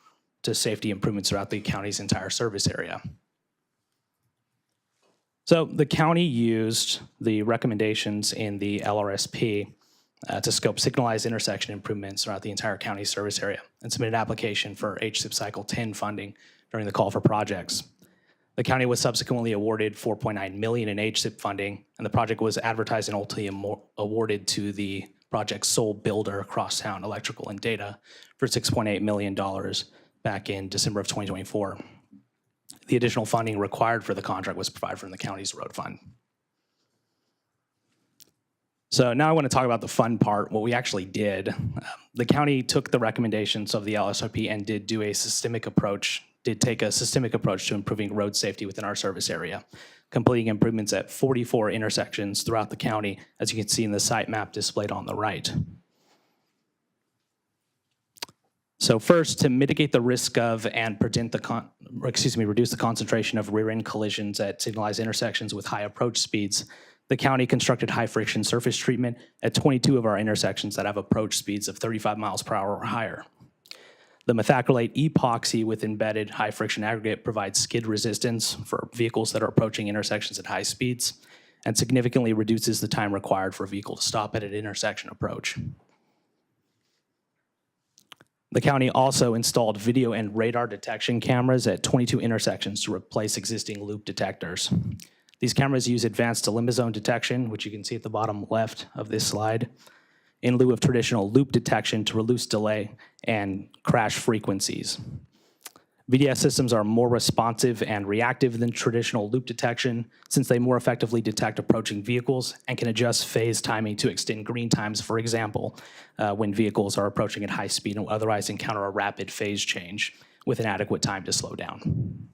to safety improvements throughout the county's entire service area. So the county used the recommendations in the LRSP to scope signalized intersection improvements throughout the entire county service area and submitted an application for HSIP Cycle 10 funding during the call for projects. The county was subsequently awarded $4.9 million in HSIP funding, and the project was advertised and ultimately awarded to the project's sole builder, Crosstown Electrical and Data, for $6.8 million back in December of 2024. The additional funding required for the contract was provided from the county's road fund. So now I want to talk about the fun part, what we actually did. The county took the recommendations of the LSRP and did take a systemic approach to improving road safety within our service area, completing improvements at 44 intersections throughout the county, as you can see in the site map displayed on the right. So first, to mitigate the risk of and reduce the concentration of rear-end collisions at signalized intersections with high approach speeds, the county constructed high-friction surface treatment at 22 of our intersections that have approach speeds of 35 miles per hour or higher. The methacrylate epoxy with embedded high-friction aggregate provides skid resistance for vehicles that are approaching intersections at high speeds and significantly reduces the time required for a vehicle to stop at an intersection approach. The county also installed video and radar detection cameras at 22 intersections to replace existing loop detectors. These cameras use advanced dilemma zone detection, which you can see at the bottom left of this slide, in lieu of traditional loop detection to reduce delay and crash frequencies. VDS systems are more responsive and reactive than traditional loop detection, since they more effectively detect approaching vehicles and can adjust phase timing to extend green times, for example, when vehicles are approaching at high speed and will otherwise encounter a rapid phase change with an adequate time to slow down.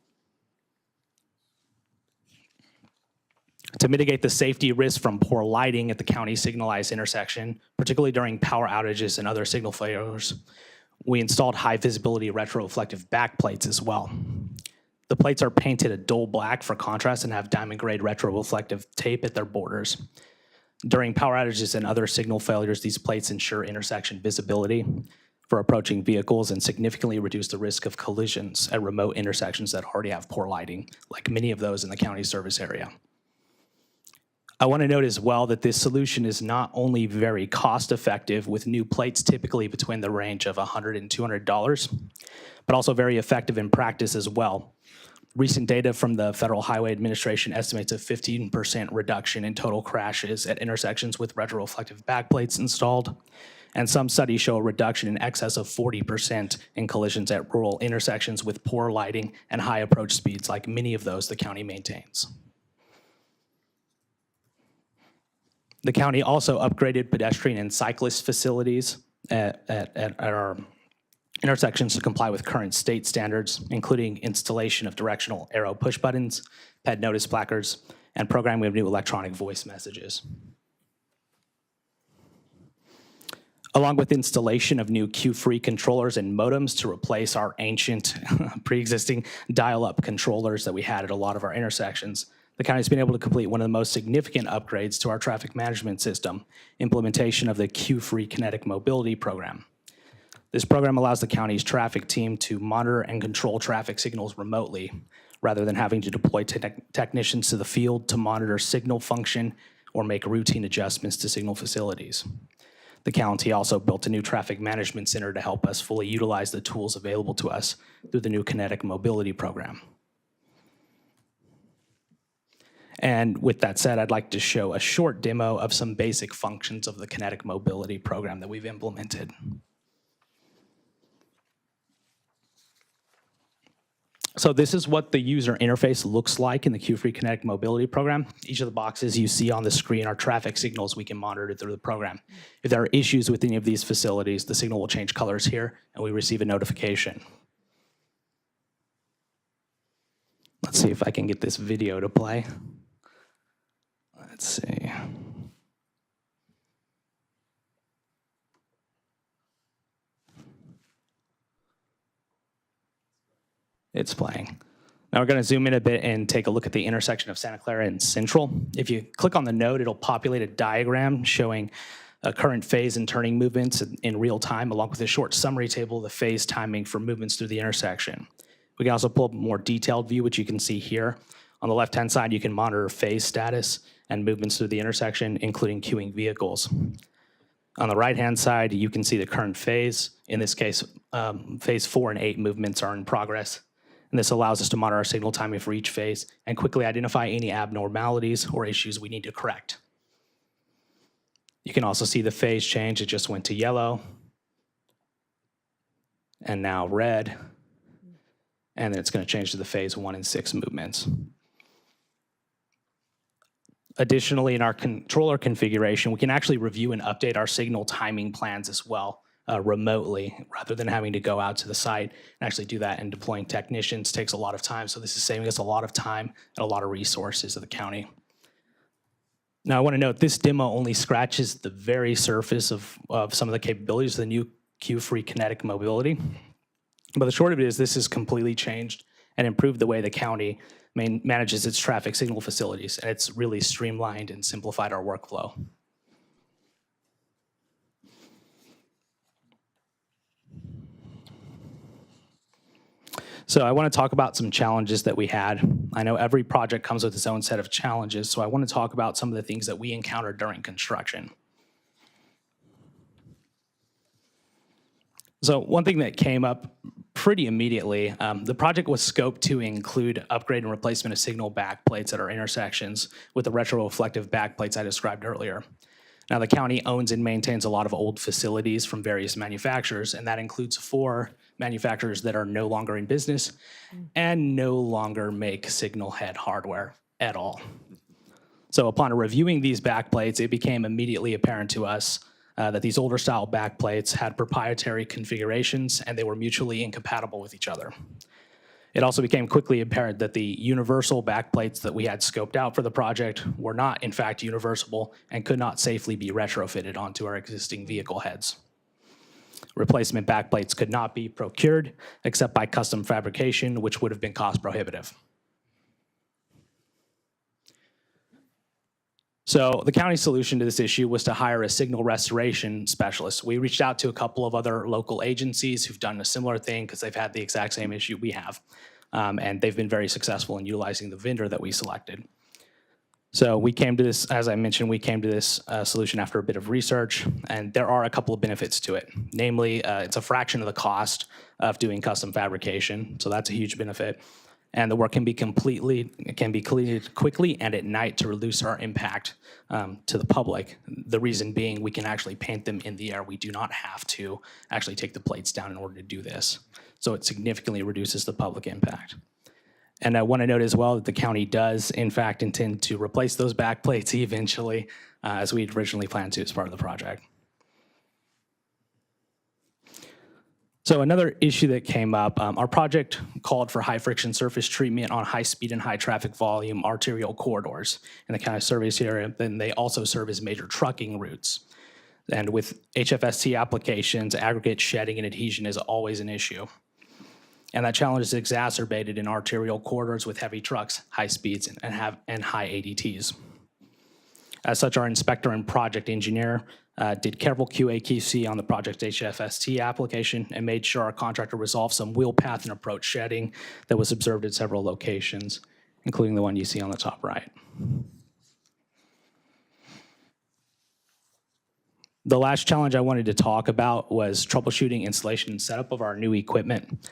To mitigate the safety risk from poor lighting at the county signalized intersection, particularly during power outages and other signal failures, we installed high visibility retroreflective backplates as well. The plates are painted a dull black for contrast and have diamond grade retroreflective tape at their borders. During power outages and other signal failures, these plates ensure intersection visibility for approaching vehicles and significantly reduce the risk of collisions at remote intersections that already have poor lighting, like many of those in the county service area. I want to note as well that this solution is not only very cost effective, with new plates typically between the range of $100 and $200, but also very effective in practice as well. Recent data from the Federal Highway Administration estimates a 15% reduction in total crashes at intersections with retroreflective backplates installed, and some studies show a reduction in excess of 40% in collisions at rural intersections with poor lighting and high approach speeds, like many of those the county maintains. The county also upgraded pedestrian and cyclist facilities at our intersections to comply with current state standards, including installation of directional arrow push buttons, ped notice placards, and programming of new electronic voice messages. Along with installation of new Q-free controllers and modems to replace our ancient pre-existing dial-up controllers that we had at a lot of our intersections, the county's been able to complete one of the most significant upgrades to our traffic management system, implementation of the Q-free kinetic mobility program. This program allows the county's traffic team to monitor and control traffic signals remotely, rather than having to deploy technicians to the field to monitor signal function or make routine adjustments to signal facilities. The county also built a new traffic management center to help us fully utilize the tools available to us through the new Kinetic Mobility Program. And with that said, I'd like to show a short demo of some basic functions of the Kinetic Mobility Program that we've implemented. So this is what the user interface looks like in the Q-Free Kinetic Mobility Program. Each of the boxes you see on the screen are traffic signals we can monitor through the program. If there are issues with any of these facilities, the signal will change colors here and we receive a notification. Let's see if I can get this video to play. Let's see. It's playing. Now we're going to zoom in a bit and take a look at the intersection of Santa Clara and Central. If you click on the node, it'll populate a diagram showing current phase and turning movements in real time, along with a short summary table of the phase timing for movements through the intersection. We can also pull up a more detailed view, which you can see here. On the left-hand side, you can monitor phase status and movements through the intersection, including queuing vehicles. On the right-hand side, you can see the current phase. In this case, phase 4 and 8 movements are in progress. And this allows us to monitor our signal timing for each phase and quickly identify any abnormalities or issues we need to correct. You can also see the phase change. It just went to yellow and now red. And then it's going to change to the phase 1 and 6 movements. Additionally, in our controller configuration, we can actually review and update our signal timing plans as well remotely, rather than having to go out to the site and actually do that. And deploying technicians takes a lot of time. So this is saving us a lot of time and a lot of resources of the county. Now, I want to note this demo only scratches the very surface of some of the capabilities of the new Q-Free Kinetic Mobility. But the short of it is this has completely changed and improved the way the county manages its traffic signal facilities, and it's really streamlined and simplified our workflow. So I want to talk about some challenges that we had. I know every project comes with its own set of challenges, so I want to talk about some of the things that we encountered during construction. So one thing that came up pretty immediately, the project was scoped to include upgrade and replacement of signal backplates at our intersections with the retroreflective backplates I described earlier. Now, the county owns and maintains a lot of old facilities from various manufacturers, and that includes 4 manufacturers that are no longer in business and no longer make signal head hardware at all. So upon reviewing these backplates, it became immediately apparent to us that these older style backplates had proprietary configurations and they were mutually incompatible with each other. It also became quickly apparent that the universal backplates that we had scoped out for the project were not in fact universal and could not safely be retrofitted onto our existing vehicle heads. Replacement backplates could not be procured except by custom fabrication, which would have been cost prohibitive. So the county's solution to this issue was to hire a signal restoration specialist. We reached out to a couple of other local agencies who've done a similar thing because they've had the exact same issue we have. And they've been very successful in utilizing the vendor that we selected. So we came to this, as I mentioned, we came to this solution after a bit of research, and there are a couple of benefits to it. Namely, it's a fraction of the cost of doing custom fabrication, so that's a huge benefit. And the work can be completed quickly and at night to reduce our impact to the public. The reason being, we can actually paint them in the air. We do not have to actually take the plates down in order to do this. So it significantly reduces the public impact. And I want to note as well that the county does, in fact, intend to replace those back plates eventually, as we had originally planned to as part of the project. So another issue that came up, our project called for high friction surface treatment on high speed and high traffic volume arterial corridors in the county service area. Then they also serve as major trucking routes. And with HFST applications, aggregate shedding and adhesion is always an issue. And that challenge is exacerbated in arterial corridors with heavy trucks, high speeds, and high ADTs. As such, our inspector and project engineer did careful QA/QC on the project HFST application and made sure our contractor resolved some wheel path and approach shedding that was observed at several locations, including the one you see on the top right. The last challenge I wanted to talk about was troubleshooting, installation, and setup of our new equipment.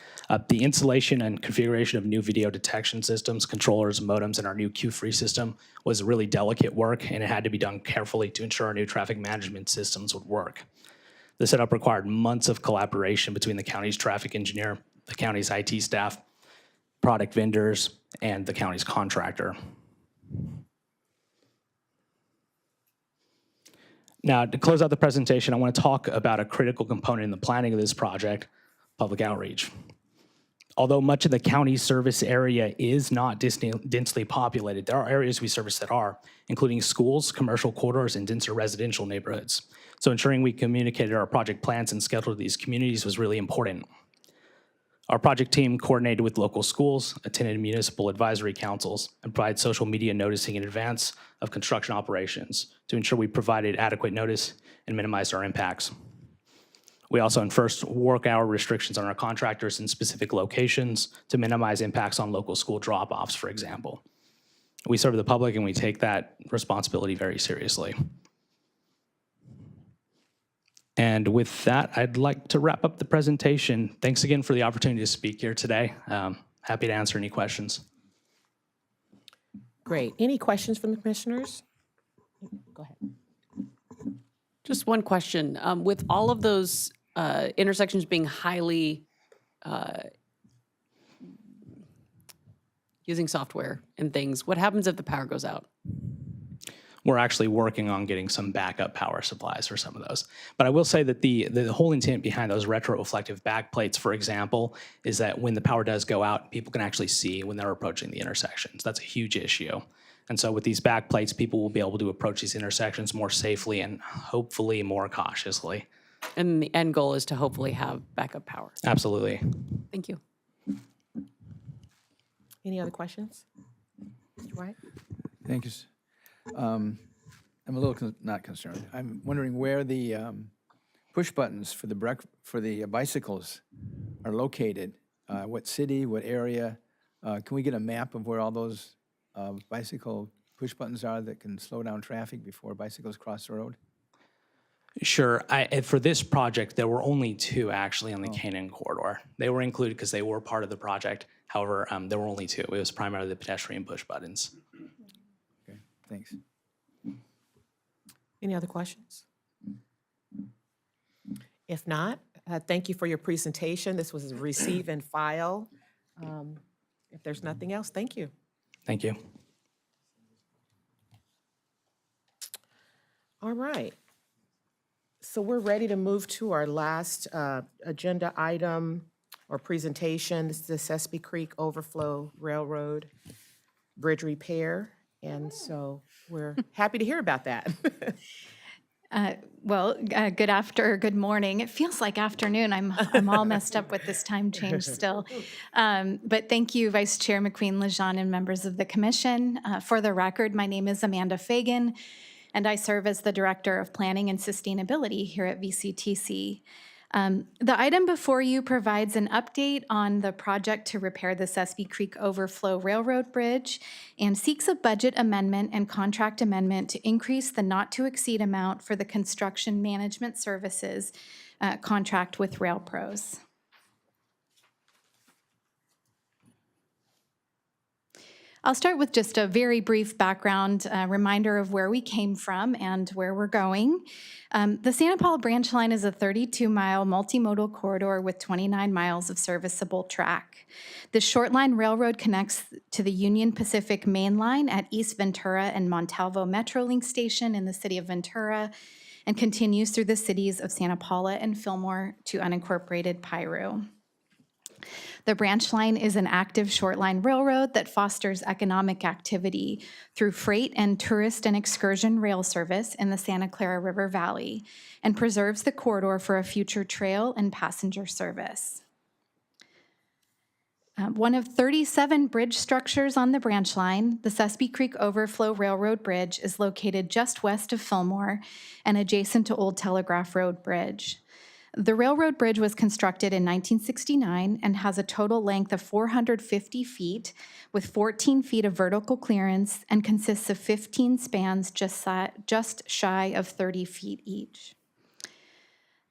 The installation and configuration of new video detection systems, controllers, modems, and our new Q-Free system was really delicate work, and it had to be done carefully to ensure our new traffic management systems would work. The setup required months of collaboration between the county's traffic engineer, the county's IT staff, product vendors, and the county's contractor. Now, to close out the presentation, I want to talk about a critical component in the planning of this project, public outreach. Although much of the county service area is not densely populated, there are areas we service that are, including schools, commercial corridors, and denser residential neighborhoods. So ensuring we communicated our project plans and schedule to these communities was really important. Our project team coordinated with local schools, attended municipal advisory councils, and provided social media noticing in advance of construction operations to ensure we provided adequate notice and minimized our impacts. We also enforced work hour restrictions on our contractors in specific locations to minimize impacts on local school drop-offs, for example. We serve the public and we take that responsibility very seriously. And with that, I'd like to wrap up the presentation. Thanks again for the opportunity to speak here today. Happy to answer any questions.
Great. Any questions from the commissioners? Go ahead.
Just one question. With all of those intersections being highly using software and things, what happens if the power goes out?
We're actually working on getting some backup power supplies for some of those. But I will say that the whole intent behind those retroreflective backplates, for example, is that when the power does go out, people can actually see when they're approaching the intersections. That's a huge issue. And so with these backplates, people will be able to approach these intersections more safely and hopefully more cautiously.
And the end goal is to hopefully have backup power.
Absolutely.
Thank you.
Any other questions? Mr. White?
Thank you. I'm a little not concerned. I'm wondering where the push buttons for the bicycles are located. What city, what area? Can we get a map of where all those bicycle push buttons are that can slow down traffic before bicycles cross the road?
Sure. For this project, there were only 2 actually on the Canaan corridor. They were included because they were part of the project. However, there were only 2. It was primarily the pedestrian push buttons.
Okay, thanks.
Any other questions? If not, thank you for your presentation. This was receive and file. If there's nothing else, thank you.
Thank you.
All right. So we're ready to move to our last agenda item or presentation. This is the Sespe Creek Overflow Railroad Bridge Repair. And so we're happy to hear about that.
Good morning. It feels like afternoon. I'm all messed up with this time change still. But thank you, Vice Chair McQueen-Lejeune and members of the commission. For the record, my name is Amanda Fagan, and I serve as the Director of Planning and Sustainability here at VCTC. The item before you provides an update on the project to repair the Sespe Creek Overflow Railroad Bridge and seeks a budget amendment and contract amendment to increase the not-to-exceed amount for the construction management services contract with RailPros. I'll start with just a very brief background reminder of where we came from and where we're going. The Santa Paula Branch Line is a 32-mile multimodal corridor with 29 miles of serviceable track. The short line railroad connects to the Union Pacific Main Line at East Ventura and Montalvo Metrolink Station in the city of Ventura and continues through the cities of Santa Paula and Fillmore to unincorporated Piru. The branch line is an active short line railroad that fosters economic activity through freight and tourist and excursion rail service in the Santa Clara River Valley and preserves the corridor for a future trail and passenger service. One of 37 bridge structures on the branch line, the Sespe Creek Overflow Railroad Bridge is located just west of Fillmore and adjacent to Old Telegraph Road Bridge. The railroad bridge was constructed in 1969 and has a total length of 450 feet with 14 feet of vertical clearance and consists of 15 spans just shy of 30 feet each.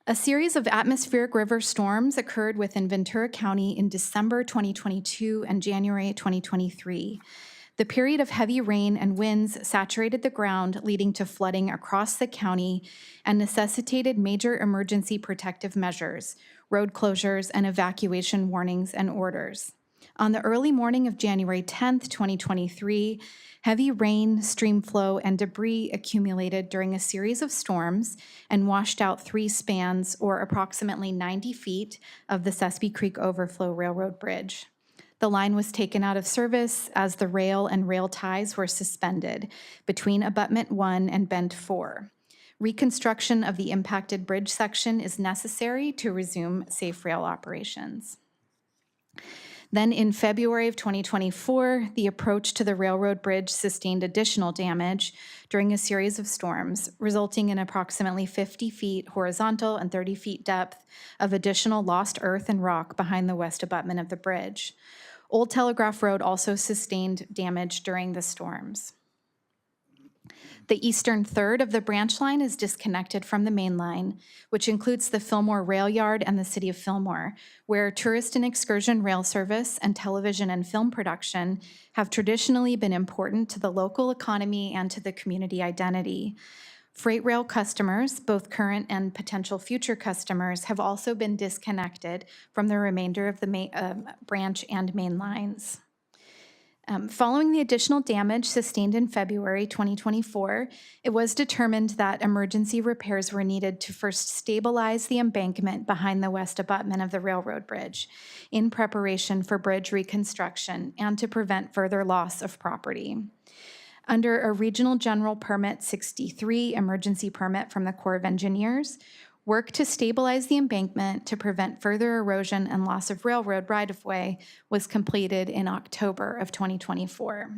A series of atmospheric river storms occurred within Ventura County in December 2022 and January 2023. The period of heavy rain and winds saturated the ground, leading to flooding across the county and necessitated major emergency protective measures, road closures, and evacuation warnings and orders. On the early morning of January 10th, 2023, heavy rain, stream flow, and debris accumulated during a series of storms and washed out 3 spans, or approximately 90 feet, of the Sespe Creek Overflow Railroad Bridge. The line was taken out of service as the rail and rail ties were suspended between abutment 1 and bend 4. Reconstruction of the impacted bridge section is necessary to resume safe rail operations. Then in February of 2024, the approach to the railroad bridge sustained additional damage during a series of storms, resulting in approximately 50 feet horizontal and 30 feet depth of additional lost earth and rock behind the west abutment of the bridge. Old Telegraph Road also sustained damage during the storms. The eastern third of the branch line is disconnected from the main line, which includes the Fillmore Rail Yard and the city of Fillmore, where tourist and excursion rail service and television and film production have traditionally been important to the local economy and to the community identity. Freight rail customers, both current and potential future customers, have also been disconnected from the remainder of the branch and main lines. Following the additional damage sustained in February 2024, it was determined that emergency repairs were needed to first stabilize the embankment behind the west abutment of the railroad bridge in preparation for bridge reconstruction and to prevent further loss of property. Under a Regional General Permit 63 emergency permit from the Corps of Engineers, work to stabilize the embankment to prevent further erosion and loss of railroad right-of-way was completed in October of 2024.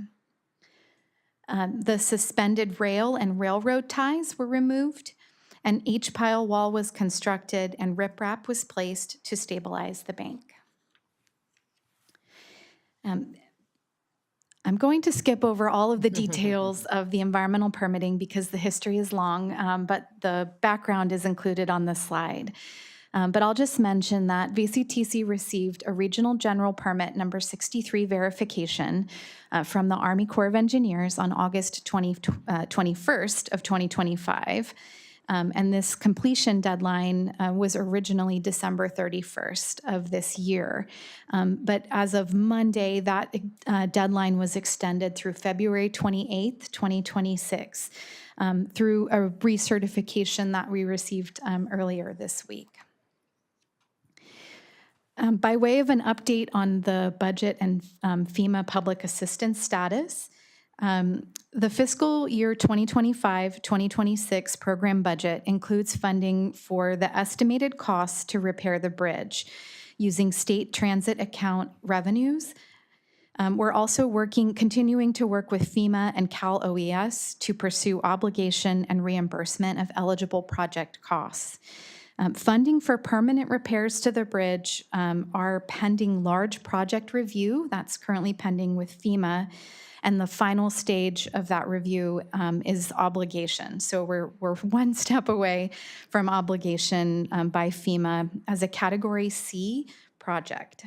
The suspended rail and railroad ties were removed, and H-pile wall was constructed and riprap was placed to stabilize the bank. I'm going to skip over all of the details of the environmental permitting because the history is long, but the background is included on the slide. But I'll just mention that VCTC received a Regional General Permit number 63 verification from the Army Corps of Engineers on August 21st of 2025. And this completion deadline was originally December 31st of this year. But as of Monday, that deadline was extended through February 28th, 2026, through a recertification that we received earlier this week. By way of an update on the budget and FEMA public assistance status, the fiscal year 2025-2026 program budget includes funding for the estimated costs to repair the bridge using state transit account revenues. We're also continuing to work with FEMA and Cal OES to pursue obligation and reimbursement of eligible project costs. Funding for permanent repairs to the bridge are pending large project review. That's currently pending with FEMA. And the final stage of that review is obligation. So we're one step away from obligation by FEMA as a Category C project.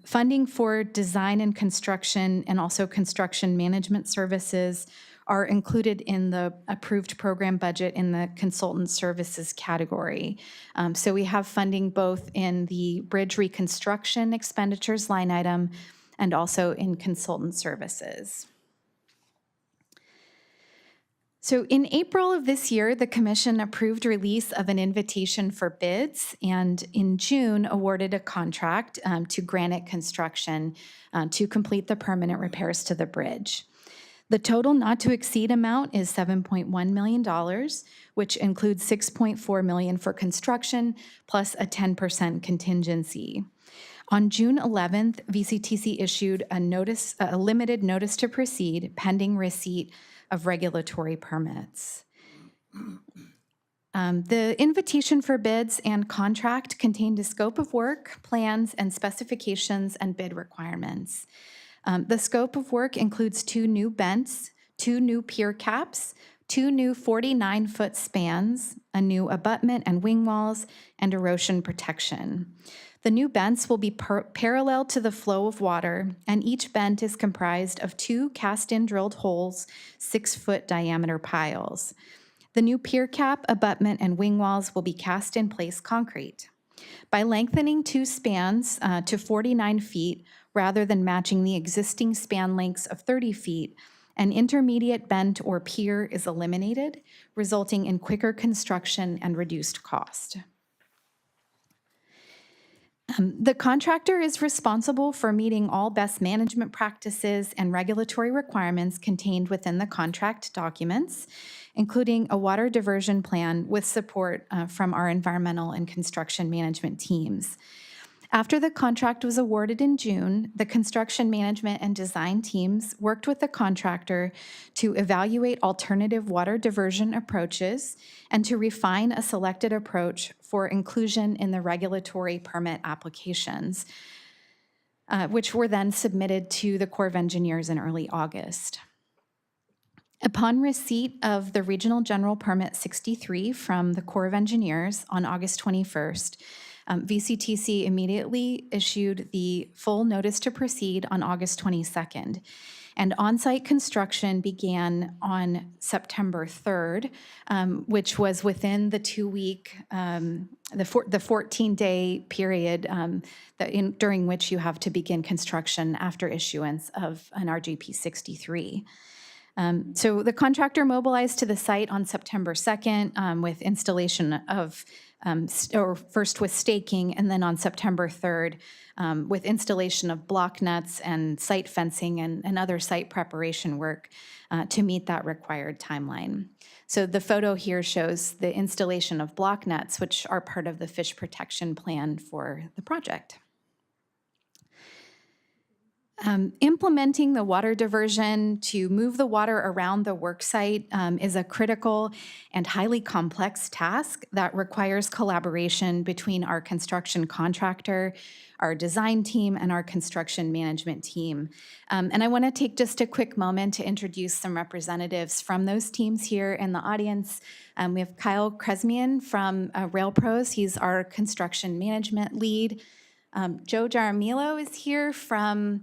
Funding for design and construction and also construction management services are included in the approved program budget in the consultant services category. So we have funding both in the bridge reconstruction expenditures line item and also in consultant services. So in April of this year, the Commission approved release of an invitation for bids and in June awarded a contract to Granite Construction to complete the permanent repairs to the bridge. The total not to exceed amount is $7.1 million, which includes $6.4 million for construction plus a 10% contingency. On June 11th, VCTC issued a limited notice to proceed pending receipt of regulatory permits. The invitation for bids and contract contained a scope of work, plans, and specifications and bid requirements. The scope of work includes 2 new bents, 2 new pier caps, 2 new 49-foot spans, a new abutment and wing walls, and erosion protection. The new bents will be parallel to the flow of water, and each bent is comprised of 2 cast-in drilled holes, 6-foot diameter piles. The new pier cap, abutment, and wing walls will be cast-in-place concrete. By lengthening 2 spans to 49 feet rather than matching the existing span lengths of 30 feet, an intermediate bent or pier is eliminated, resulting in quicker construction and reduced cost. The contractor is responsible for meeting all best management practices and regulatory requirements contained within the contract documents, including a water diversion plan with support from our environmental and construction management teams. After the contract was awarded in June, the construction management and design teams worked with the contractor to evaluate alternative water diversion approaches and to refine a selected approach for inclusion in the regulatory permit applications, which were then submitted to the Corps of Engineers in early August. Upon receipt of the Regional General Permit 63 from the Corps of Engineers on August 21st, VCTC immediately issued the full notice to proceed on August 22nd, and on-site construction began on September 3rd, which was within the 2-week, the 14-day period during which you have to begin construction after issuance of an RGP 63. So the contractor mobilized to the site on September 2nd with installation of, or first with staking, and then on September 3rd with installation of block nuts and site fencing and other site preparation work to meet that required timeline. So the photo here shows the installation of block nuts, which are part of the fish protection plan for the project. Implementing the water diversion to move the water around the worksite is a critical and highly complex task that requires collaboration between our construction contractor, our design team, and our construction management team. And I want to take just a quick moment to introduce some representatives from those teams here in the audience. We have Kyle Kresmian from Rail Pros. He's our construction management lead. Joe Jaramillo is here from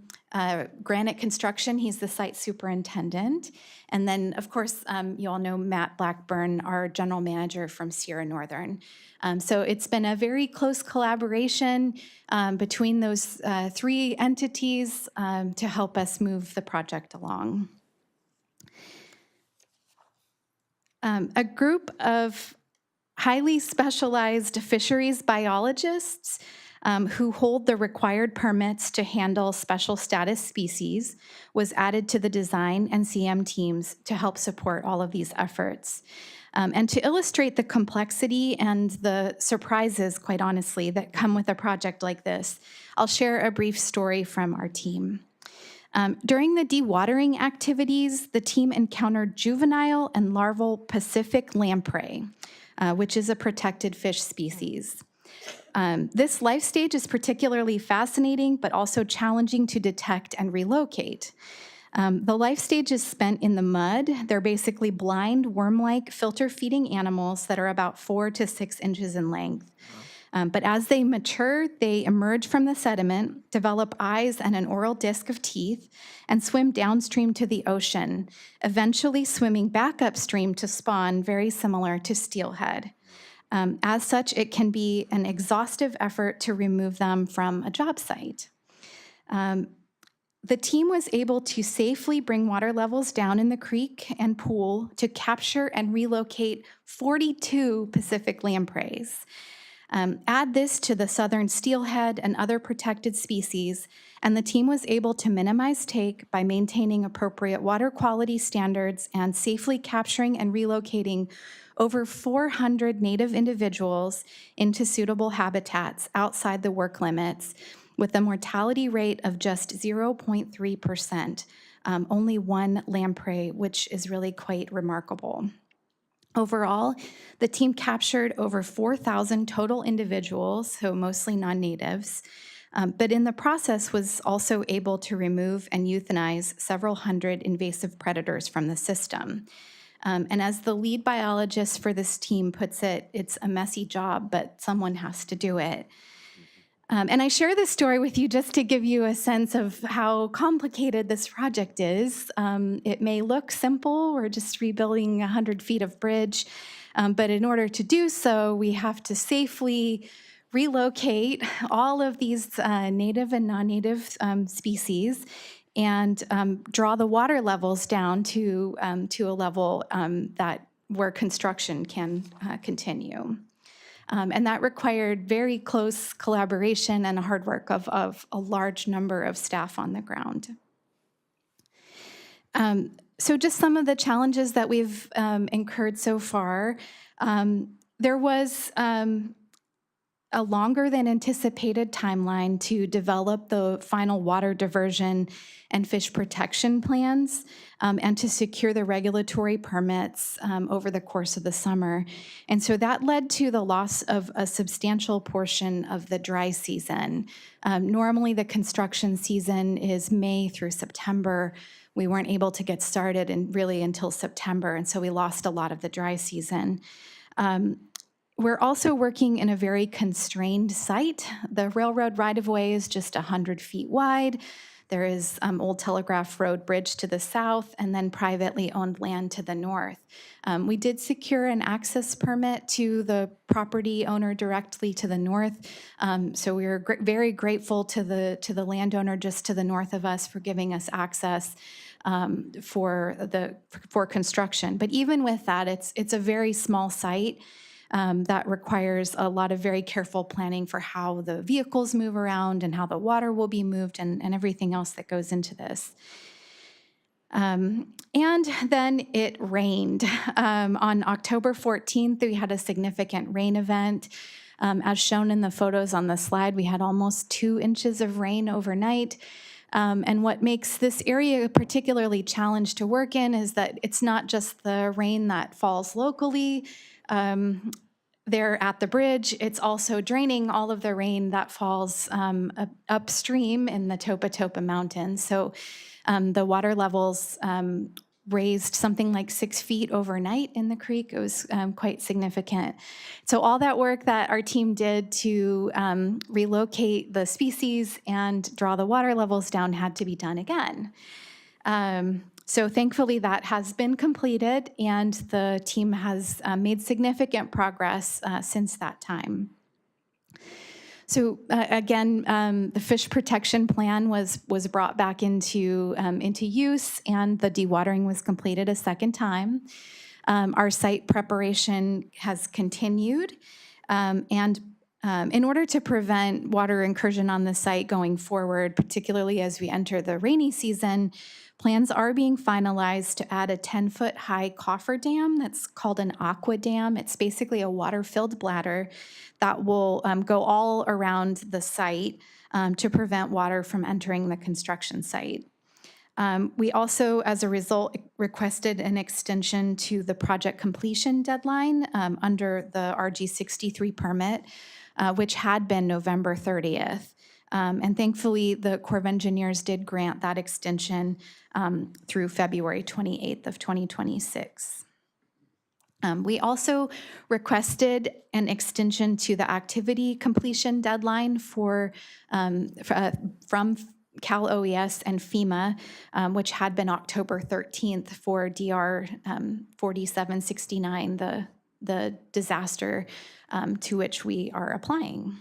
Granite Construction. He's the site superintendent. And then, of course, you all know Matt Blackburn, our general manager from Sierra Northern. So it's been a very close collaboration between those 3 entities to help us move the project along. A group of highly specialized fisheries biologists who hold the required permits to handle special status species was added to the design and CM teams to help support all of these efforts. And to illustrate the complexity and the surprises, quite honestly, that come with a project like this, I'll share a brief story from our team. During the dewatering activities, the team encountered juvenile and larval Pacific lamprey, which is a protected fish species. This life stage is particularly fascinating, but also challenging to detect and relocate. The life stage is spent in the mud. They're basically blind, worm-like, filter-feeding animals that are about 4 to 6 inches in length. But as they mature, they emerge from the sediment, develop eyes and an oral disc of teeth, and swim downstream to the ocean, eventually swimming back upstream to spawn, very similar to steelhead. As such, it can be an exhaustive effort to remove them from a job site. The team was able to safely bring water levels down in the creek and pool to capture and relocate 42 Pacific lampreys. Add this to the southern steelhead and other protected species, and the team was able to minimize take by maintaining appropriate water quality standards and safely capturing and relocating over 400 native individuals into suitable habitats outside the work limits, with a mortality rate of just 0.3%, only one lamprey, which is really quite remarkable. Overall, the team captured over 4,000 total individuals, so mostly non-natives, but in the process was also able to remove and euthanize several hundred invasive predators from the system. And as the lead biologist for this team puts it, it's a messy job, but someone has to do it. And I share this story with you just to give you a sense of how complicated this project is. It may look simple, we're just rebuilding 100 feet of bridge, but in order to do so, we have to safely relocate all of these native and non-native species and draw the water levels down to a level that where construction can continue. And that required very close collaboration and hard work of a large number of staff on the ground. So just some of the challenges that we've incurred so far. There was a longer than anticipated timeline to develop the final water diversion and fish protection plans and to secure the regulatory permits over the course of the summer. And so that led to the loss of a substantial portion of the dry season. Normally the construction season is May through September. We weren't able to get started really until September, and so we lost a lot of the dry season. We're also working in a very constrained site. The railroad right-of-way is just 100 feet wide. There is Old Telegraph Road Bridge to the south and then privately owned land to the north. We did secure an access permit to the property owner directly to the north. So we were very grateful to the landowner just to the north of us for giving us access for construction. But even with that, it's a very small site. That requires a lot of very careful planning for how the vehicles move around and how the water will be moved and everything else that goes into this. And then it rained. On October 14th, we had a significant rain event. As shown in the photos on the slide, we had almost 2 inches of rain overnight. And what makes this area particularly challenged to work in is that it's not just the rain that falls locally there at the bridge, it's also draining all of the rain that falls upstream in the Topa Topa Mountains. So the water levels raised something like 6 feet overnight in the creek. It was quite significant. So all that work that our team did to relocate the species and draw the water levels down had to be done again. So thankfully that has been completed and the team has made significant progress since that time. So again, the fish protection plan was brought back into use and the dewatering was completed a second time. Our site preparation has continued and in order to prevent water incursion on the site going forward, particularly as we enter the rainy season, plans are being finalized to add a 10-foot high coffer dam that's called an aqua dam. It's basically a water-filled bladder that will go all around the site to prevent water from entering the construction site. We also, as a result, requested an extension to the project completion deadline under the RG63 permit, which had been November 30th. And thankfully, the Corps of Engineers did grant that extension through February 28th of 2026. We also requested an extension to the activity completion deadline from Cal OES and FEMA, which had been October 13th for DR 4769, the disaster to which we are applying.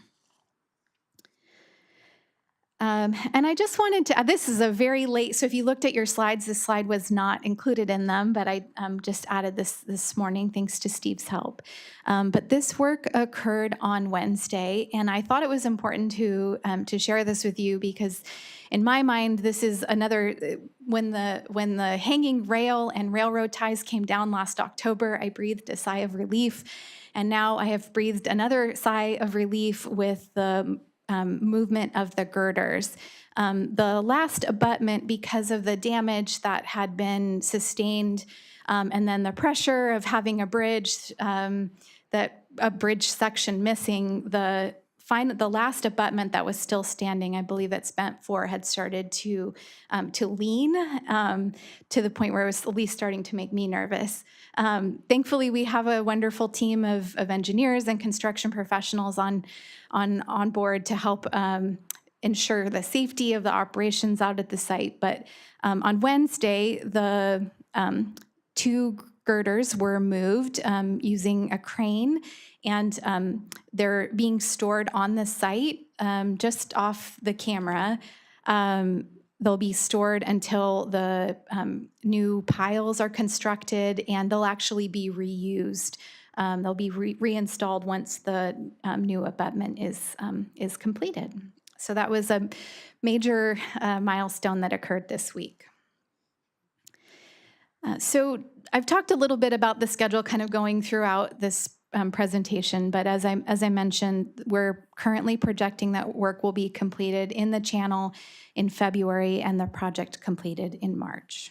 And I just wanted to, this is a very late, so if you looked at your slides, this slide was not included in them, but I just added this morning thanks to Steve's help. But this work occurred on Wednesday, and I thought it was important to share this with you because in my mind, this is another, when the hanging rail and railroad ties came down last October, I breathed a sigh of relief. And now I have breathed another sigh of relief with the movement of the girders. The last abutment, because of the damage that had been sustained, and then the pressure of having a bridge, a bridge section missing, the last abutment that was still standing, I believe that Spent 4 had started to lean to the point where it was at least starting to make me nervous. Thankfully, we have a wonderful team of engineers and construction professionals on board to help ensure the safety of the operations out at the site. But on Wednesday, the 2 girders were moved using a crane, and they're being stored on the site just off the camera. They'll be stored until the new piles are constructed, and they'll actually be reused. They'll be reinstalled once the new abutment is completed. So that was a major milestone that occurred this week. So I've talked a little bit about the schedule kind of going throughout this presentation, but as I mentioned, we're currently projecting that work will be completed in the channel in February and the project completed in March.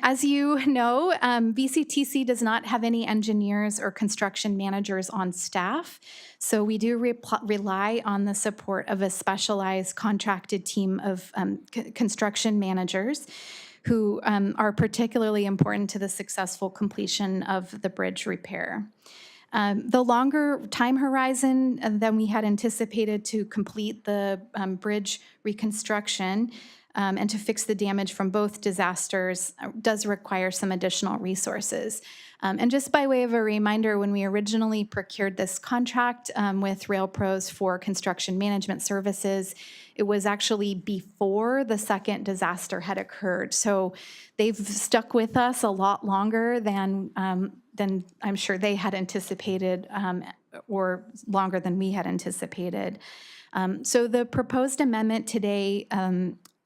As you know, VCTC does not have any engineers or construction managers on staff, so we do rely on the support of a specialized contracted team of construction managers who are particularly important to the successful completion of the bridge repair. The longer time horizon than we had anticipated to complete the bridge reconstruction and to fix the damage from both disasters does require some additional resources. And just by way of a reminder, when we originally procured this contract with RailPros for construction management services, it was actually before the second disaster had occurred. So they've stuck with us a lot longer than I'm sure they had anticipated, or longer than we had anticipated. So the proposed amendment today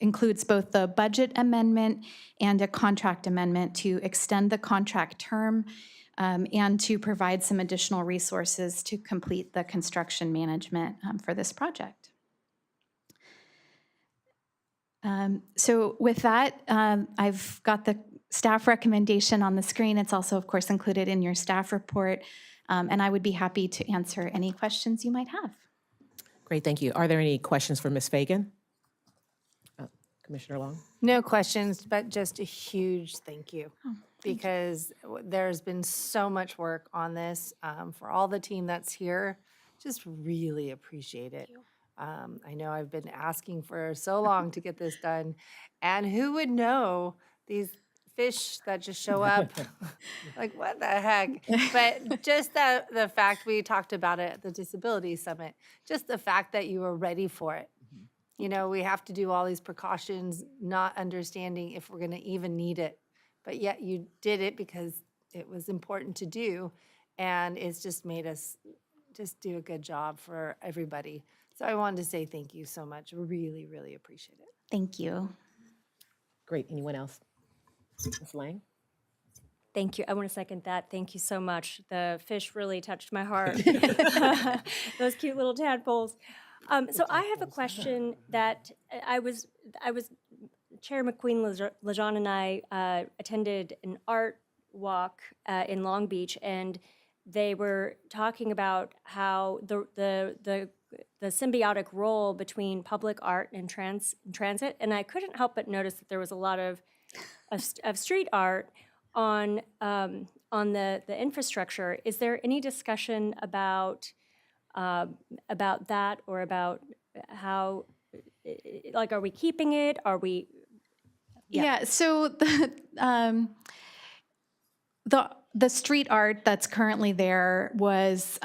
includes both the budget amendment and a contract amendment to extend the contract term and to provide some additional resources to complete the construction management for this project. So with that, I've got the staff recommendation on the screen. It's also, of course, included in your staff report, and I would be happy to answer any questions you might have.
Great, thank you. Are there any questions for Ms. Fagan? Commissioner Long?
No questions, but just a huge thank you, because there's been so much work on this. For all the team that's here, just really appreciate it. I know I've been asking for so long to get this done, and who would know these fish that just show up? Like, what the heck? But just the fact we talked about it at the Disability Summit, just the fact that you were ready for it. You know, we have to do all these precautions, not understanding if we're going to even need it. But yet you did it because it was important to do. And it's just made us just do a good job for everybody. So I wanted to say thank you so much. Really, really appreciate it.
Thank you.
Great. Anyone else? Ms. Lang?
Thank you. I want to second that. Thank you so much. The fish really touched my heart. Those cute little tadpoles. So I have a question that Chair McQueen-Lejeune and I attended an art walk in Long Beach, and they were talking about how the symbiotic role between public art and transit, and I couldn't help but notice that there was a lot of street art on the infrastructure. Is there any discussion about that, or about how, like, are we keeping it? Are we?
Yeah, so the street art that's currently there was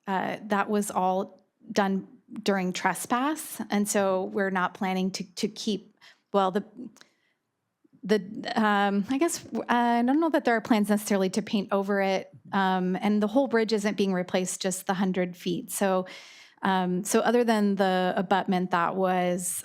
that was all done during trespass, and so we're not planning to keep, well, I guess I don't know that there are plans necessarily to paint over it, and the whole bridge isn't being replaced, just the 100 feet. So, so other than the abutment that was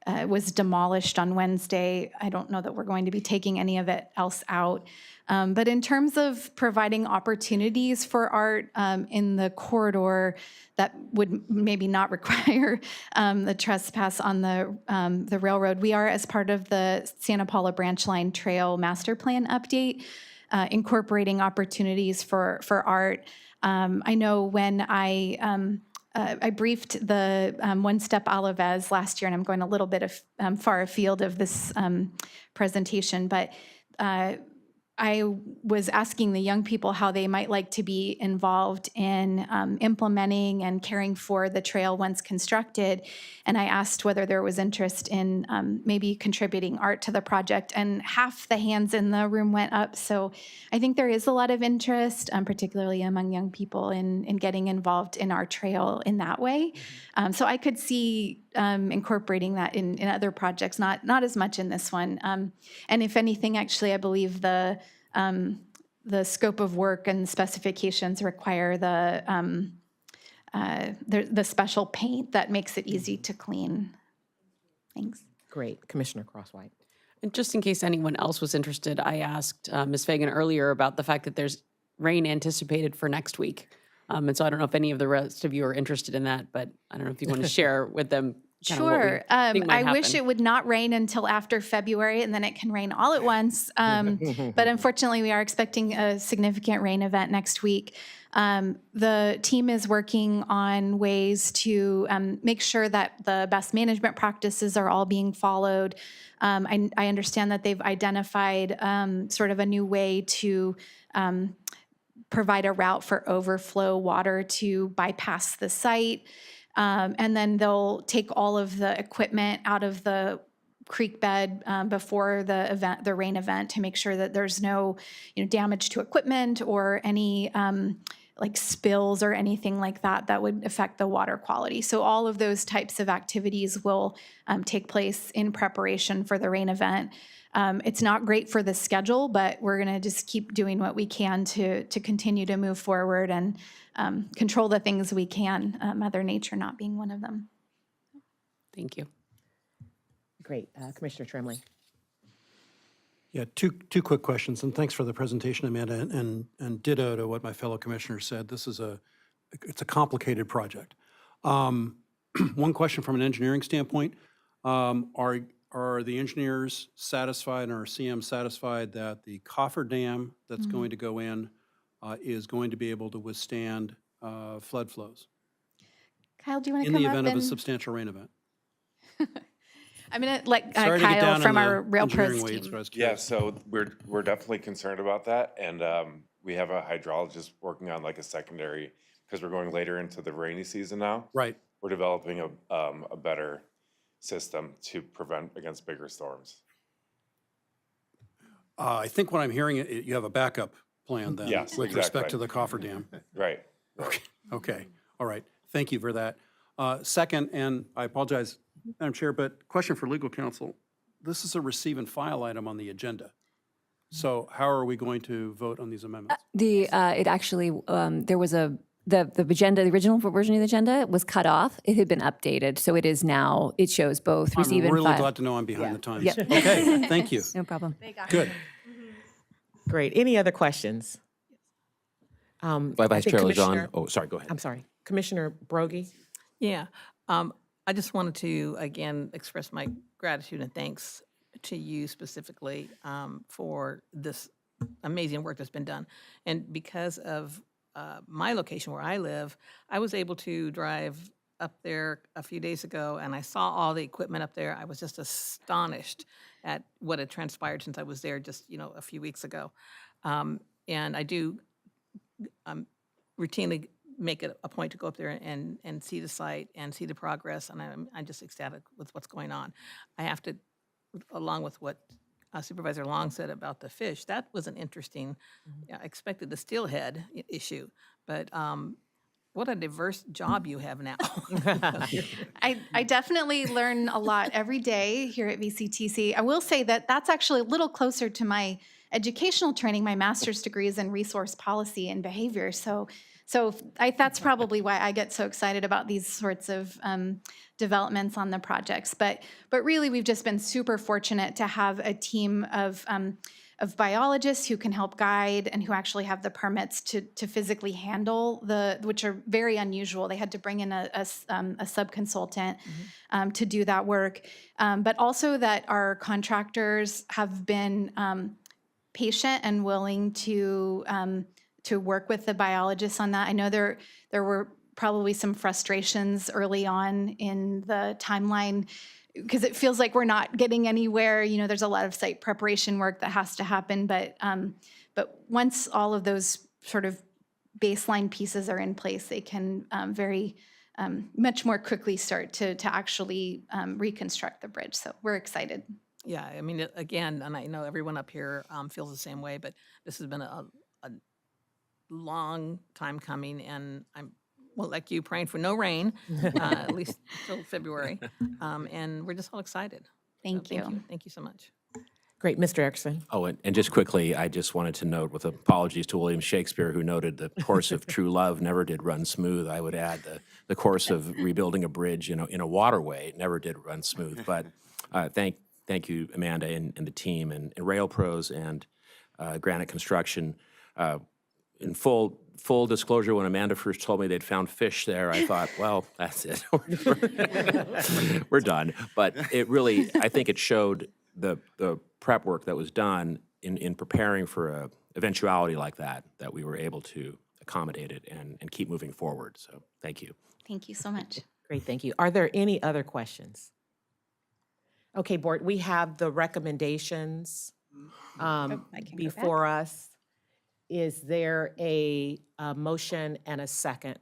was demolished on Wednesday. I don't know that we're going to be taking any of it else out. But in terms of providing opportunities for art in the corridor that would maybe not require the trespass on the railroad, we are, as part of the Santa Paula Branch Line Trail Master Plan update, incorporating opportunities for art. I know when I briefed the One Step Olives last year, and I'm going a little bit of far afield of this presentation, but I was asking the young people how they might like to be involved in implementing and caring for the trail once constructed. And I asked whether there was interest in maybe contributing art to the project, and half the hands in the room went up. So I think there is a lot of interest, particularly among young people, in getting involved in our trail in that way. So I could see incorporating that in other projects, not as much in this one. And if anything, actually, I believe the scope of work and specifications require the special paint that makes it easy to clean. Thanks.
Great. Commissioner Crosswhite.
And just in case anyone else was interested, I asked Ms. Fagan earlier about the fact that there's rain anticipated for next week. And so I don't know if any of the rest of you are interested in that, but I don't know if you want to share with them.
Sure. I wish it would not rain until after February, and then it can rain all at once. But unfortunately, we are expecting a significant rain event next week. The team is working on ways to make sure that the best management practices are all being followed. I understand that they've identified sort of a new way to provide a route for overflow water to bypass the site. And then they'll take all of the equipment out of the creek bed before the rain event to make sure that there's no damage to equipment or any like spills or anything like that would affect the water quality. So all of those types of activities will take place in preparation for the rain event. It's not great for the schedule, but we're going to just keep doing what we can to continue to move forward and control the things we can, Mother Nature not being one of them.
Thank you.
Great. Commissioner Tremley.
Yeah, two quick questions, and thanks for the presentation, Amanda, and ditto to what my fellow commissioners said. This is it's a complicated project. One question from an engineering standpoint, are the engineers satisfied and are CM satisfied that the coffer dam that's going to go in is going to be able to withstand flood flows?
Kyle, do you want to
in
come
the
up
event of a
and-
substantial rain event?
I'm going to let
Sorry to get
Kyle
down
from
in the
our Rail Pros
engineering weeds,
team.
but I was
Yeah,
curious.
so we're definitely concerned about that, and we have a hydrologist working on like a secondary, because we're going later into the rainy season now.
Right.
We're developing a better system to prevent against bigger storms.
I think what I'm hearing, you have a backup plan then
Yes,
with respect
exactly.
to the coffer dam.
Right.
Okay, all right. Thank you for that. Second, and I apologize, Madam Chair, but question for legal counsel. This is a receive and file item on the agenda. So how are we going to vote on these amendments?
It actually, there was the agenda, the original version of the agenda was cut off. It had been updated, so it is now, it shows both receive
I'm
and file.
really glad to know I'm behind the times.
Yep.
Okay, thank you.
No problem.
Good.
Great. Any other questions?
Vice Chair LeJean. Oh, sorry, go ahead.
I'm sorry. Commissioner Broggie?
Yeah, I just wanted to, again, express my gratitude and thanks to you specifically for this amazing work that's been done. And because of my location where I live, I was able to drive up there a few days ago, and I saw all the equipment up there. I was just astonished at what had transpired since I was there just, a few weeks ago. And I do routinely make it a point to go up there and see the site and see the progress, and I'm just ecstatic with what's going on. I have to, along with what Supervisor Long said about the fish, that was an interesting, I expected the steelhead issue, but what a diverse job you have now.
I definitely learn a lot every day here at VCTC. I will say that that's actually a little closer to my educational training. My master's degree is in resource policy and behavior. So So that's probably why I get so excited about these sorts of developments on the projects. But really, we've just been super fortunate to have a team of biologists who can help guide and who actually have the permits to physically handle which are very unusual. They had to bring in a sub-consultant to do that work. But also that our contractors have been patient and willing to work with the biologists on that. I know there were probably some frustrations early on in the timeline because it feels like we're not getting anywhere. You know, there's a lot of site preparation work that has to happen, but once all of those sort of baseline pieces are in place, they can very much more quickly start to actually reconstruct the bridge. So we're excited.
Yeah, I mean, again, and I know everyone up here feels the same way, but this has been a long time coming, and I'm, well, like you, praying for no rain, at least until February, and we're just all excited.
Thank you.
Thank you so much.
Great, Mr. Erickson.
Oh, and just quickly, I just wanted to note, with apologies to William Shakespeare, who noted the course of true love never did run smooth. I would add the course of rebuilding a bridge, in a waterway never did run smooth. But thank you, Amanda, and the team, and Rail Pros and Granite Construction. In full disclosure, when Amanda first told me they'd found fish there, I thought, well, that's it. We're done. But it really, I think it showed the prep work that was done in preparing for a eventuality like that we were able to accommodate it and keep moving forward. So thank you.
Thank you so much.
Great, thank you. Are there any other questions? Okay, board, we have the recommendations before us. Is there a motion and a second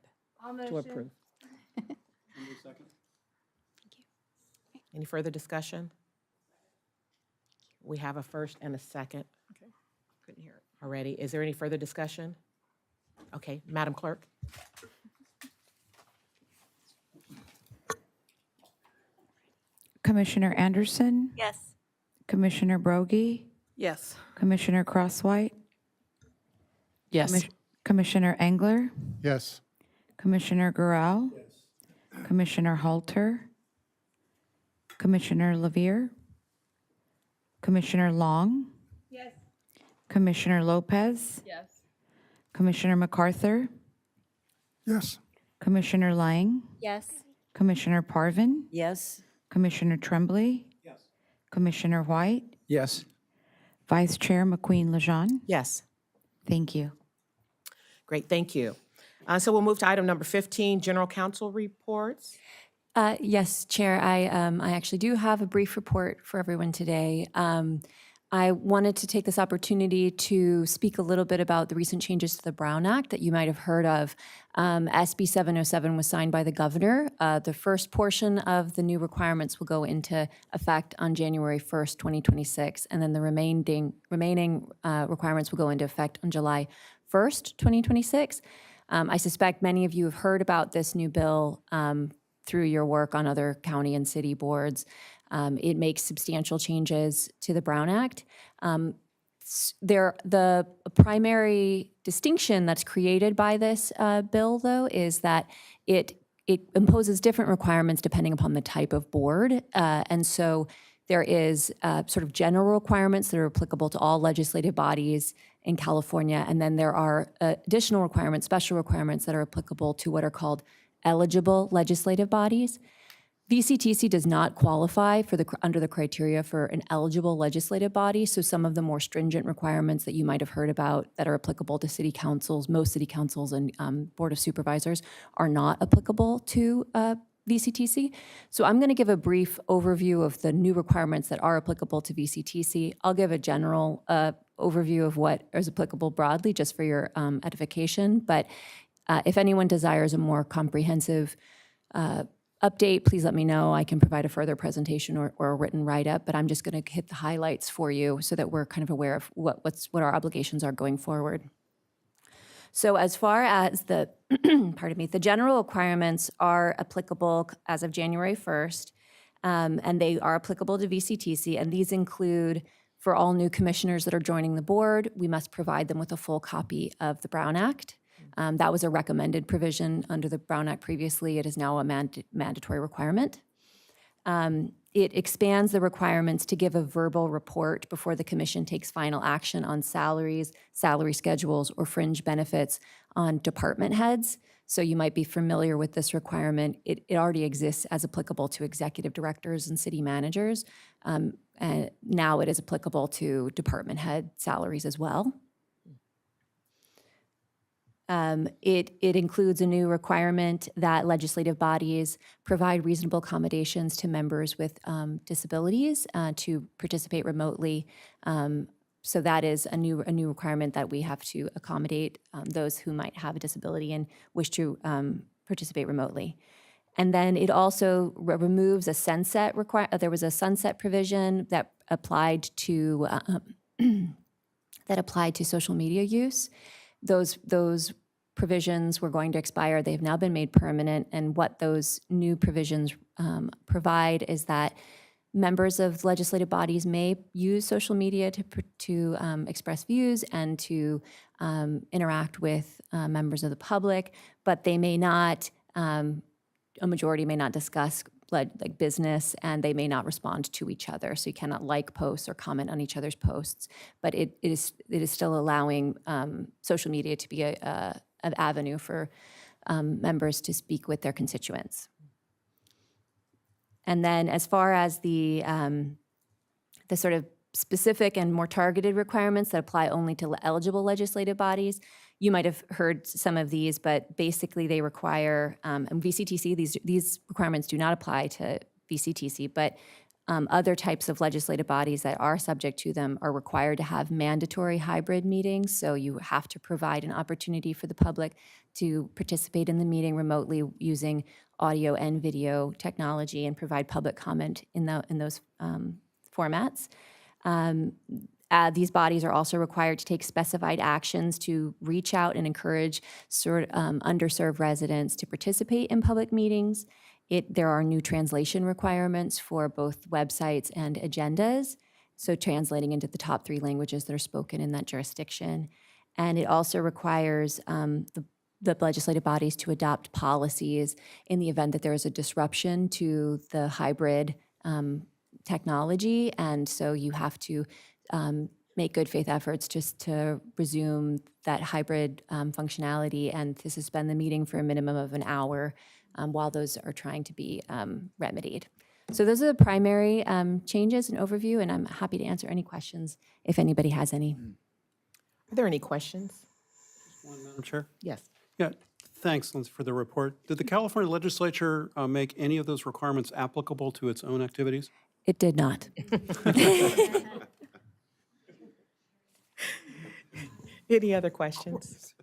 to approve? Any further discussion? We have a first and a second.
Okay, couldn't hear it.
Already. Is there any further discussion? Okay, Madam Clerk.
Commissioner Anderson?
Yes.
Commissioner Broggie?
Yes.
Commissioner Crosswhite?
Yes.
Commissioner Engler?
Yes.
Commissioner Gural? Commissioner Halter? Commissioner Levere? Commissioner Long?
Yes.
Commissioner Lopez?
Yes.
Commissioner MacArthur?
Yes.
Commissioner Lang?
Yes.
Commissioner Parvin?
Yes.
Commissioner Tremblay?
Yes.
Commissioner White?
Yes.
Vice Chair McQueen-Lejeune?
Yes.
Thank you.
Great, thank you. So we'll move to item number 15, General Counsel reports.
Yes, Chair, I actually do have a brief report for everyone today. I wanted to take this opportunity to speak a little bit about the recent changes to the Brown Act that you might have heard of. SB 707 was signed by the governor. The first portion of the new requirements will go into effect on January 1st, 2026, and then the remaining requirements will go into effect on July 1st, 2026. I suspect many of you have heard about this new bill through your work on other county and city boards. It makes substantial changes to the Brown Act. The primary distinction that's created by this bill, though, is that it imposes different requirements depending upon the type of board. And so there is sort of general requirements that are applicable to all legislative bodies in California, and then there are additional requirements, special requirements that are applicable to what are called eligible legislative bodies. VCTC does not qualify for under the criteria for an eligible legislative body, so some of the more stringent requirements that you might have heard about that are applicable to city councils, most city councils and Board of Supervisors are not applicable to VCTC. So I'm going to give a brief overview of the new requirements that are applicable to VCTC. I'll give a general overview of what is applicable broadly, just for your edification. But if anyone desires a more comprehensive update, please let me know. I can provide a further presentation or a written write-up, but I'm just going to hit the highlights for you so that we're kind of aware of what our obligations are going forward. So as far as the, pardon me, the general requirements are applicable as of January 1st, and they are applicable to VCTC, and these include, for all new commissioners that are joining the board, we must provide them with a full copy of the Brown Act. That was a recommended provision under the Brown Act previously. It is now a mandatory requirement. It expands the requirements to give a verbal report before the commission takes final action on salaries, salary schedules, or fringe benefits on department heads. So you might be familiar with this requirement. It already exists as applicable to executive directors and city managers. And now it is applicable to department head salaries as well. It includes a new requirement that legislative bodies provide reasonable accommodations to members with disabilities to participate remotely. So that is a new requirement that we have to accommodate those who might have a disability and wish to participate remotely. And then it also removes a sunset there was a sunset provision that applied to social media use. Those provisions were going to expire. They have now been made permanent. And what those new provisions provide is that members of legislative bodies may use social media to express views and to interact with members of the public, but they may not, a majority may not discuss like business, and they may not respond to each other. So you cannot like posts or comment on each other's posts, but it is still allowing social media to be an avenue for members to speak with their constituents. And then as far as the sort of specific and more targeted requirements that apply only to eligible legislative bodies, you might have heard some of these, but basically they require, VCTC, these requirements do not apply to VCTC, but other types of legislative bodies that are subject to them are required to have mandatory hybrid meetings. So you have to provide an opportunity for the public to participate in the meeting remotely using audio and video technology and provide public comment in those formats. These bodies are also required to take specified actions to reach out and encourage underserved residents to participate in public meetings. There are new translation requirements for both websites and agendas, so translating into the top 3 languages that are spoken in that jurisdiction. And it also requires the legislative bodies to adopt policies in the event that there is a disruption to the hybrid technology, and so you have to make good faith efforts just to resume that hybrid functionality and to suspend the meeting for a minimum of an hour while those are trying to be remedied. So those are the primary changes and overview, and I'm happy to answer any questions if anybody has any.
Are there any questions?
One, Madam Chair?
Yes.
Yeah, thanks, Lindsay, for the report. Did the California legislature make any of those requirements applicable to its own activities?
It did not.
Any other questions?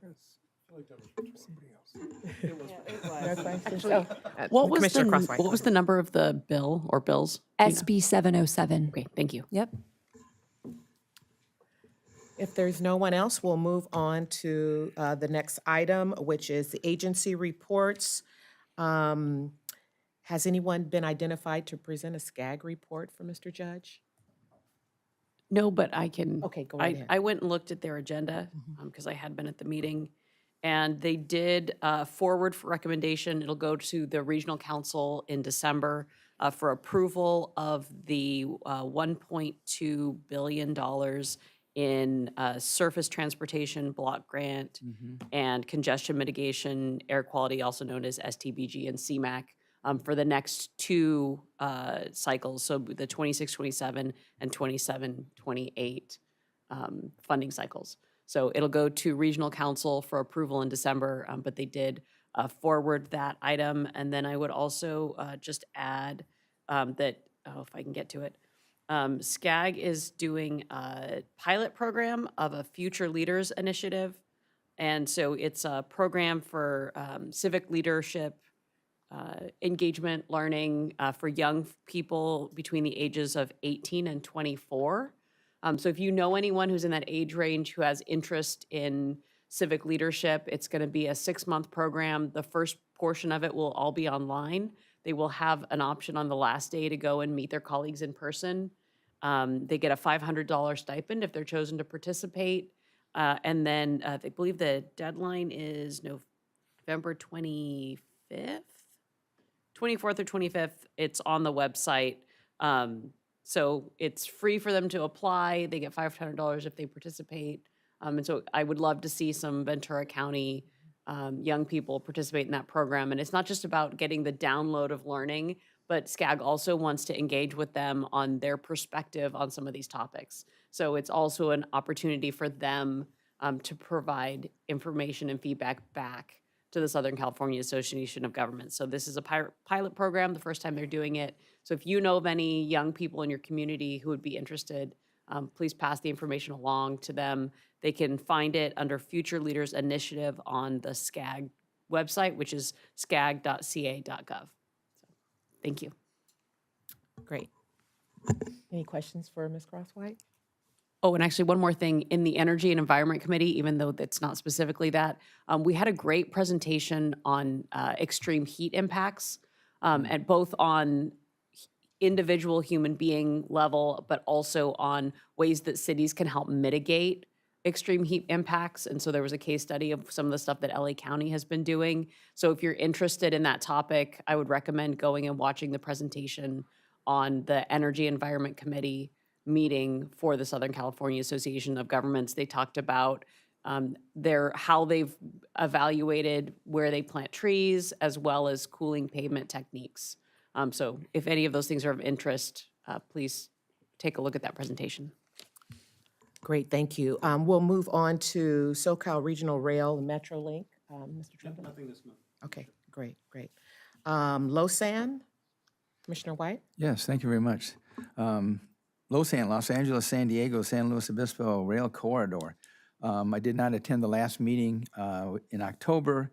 What was
Commissioner Crosswhite.
what was the number of the bill or bills?
SB 707.
Okay, thank you.
Yep.
If there's no one else, we'll move on to the next item, which is the agency reports. Has anyone been identified to present a SCAG report for Mr. Judge?
No, but I can.
Okay, go right ahead.
I went and looked at their agenda because I had been at the meeting, and they did forward for recommendation. It'll go to the regional council in December for approval of the $1.2 billion in surface transportation block grant and congestion mitigation, air quality, also known as STBG and CMAQ. For the next 2 cycles, so the 26-27 and 27-28 funding cycles. So it'll go to regional council for approval in December, but they did forward that item. And then I would also just add that, if I can get to it, SCAG is doing a pilot program of a Future Leaders Initiative. And so it's a program for civic leadership, engagement learning for young people between the ages of 18 and 24. So if you know anyone who's in that age range who has interest in civic leadership, it's going to be a 6-month program. The first portion of it will all be online. They will have an option on the last day to go and meet their colleagues in person. They get a $500 stipend if they're chosen to participate. And then I believe the deadline is November 25th, 24th or 25th. It's on the website. So it's free for them to apply. They get $500 if they participate. And so I would love to see some Ventura County young people participate in that program. And it's not just about getting the download of learning, but SCAG also wants to engage with them on their perspective on some of these topics. So it's also an opportunity for them to provide information and feedback back to the Southern California Association of Governments. So this is a pilot program, the first time they're doing it. So if you know of any young people in your community who would be interested, please pass the information along to them. They can find it under Future Leaders Initiative on the SCAG website, which is scag.ca.gov. Thank you.
Great. Any questions for Ms. Crosswhite?
Oh, and actually one more thing, in the Energy and Environment Committee, even though that's not specifically that, we had a great presentation on extreme heat impacts, and both on individual human being level, but also on ways that cities can help mitigate extreme heat impacts. And so there was a case study of some of the stuff that LA County has been doing. So if you're interested in that topic, I would recommend going and watching the presentation on the Energy Environment Committee meeting for the Southern California Association of Governments. They talked about how they've evaluated where they plant trees, as well as cooling pavement techniques. So if any of those things are of interest, please take a look at that presentation.
Great, thank you. We'll move on to SoCal Regional Rail and MetroLink. Mr. Trumbull?
Nothing this month.
Okay, great, great. LoSan, Commissioner White?
Yes, thank you very much. LoSan, Los Angeles, San Diego, San Luis Obispo Rail Corridor. I did not attend the last meeting in October,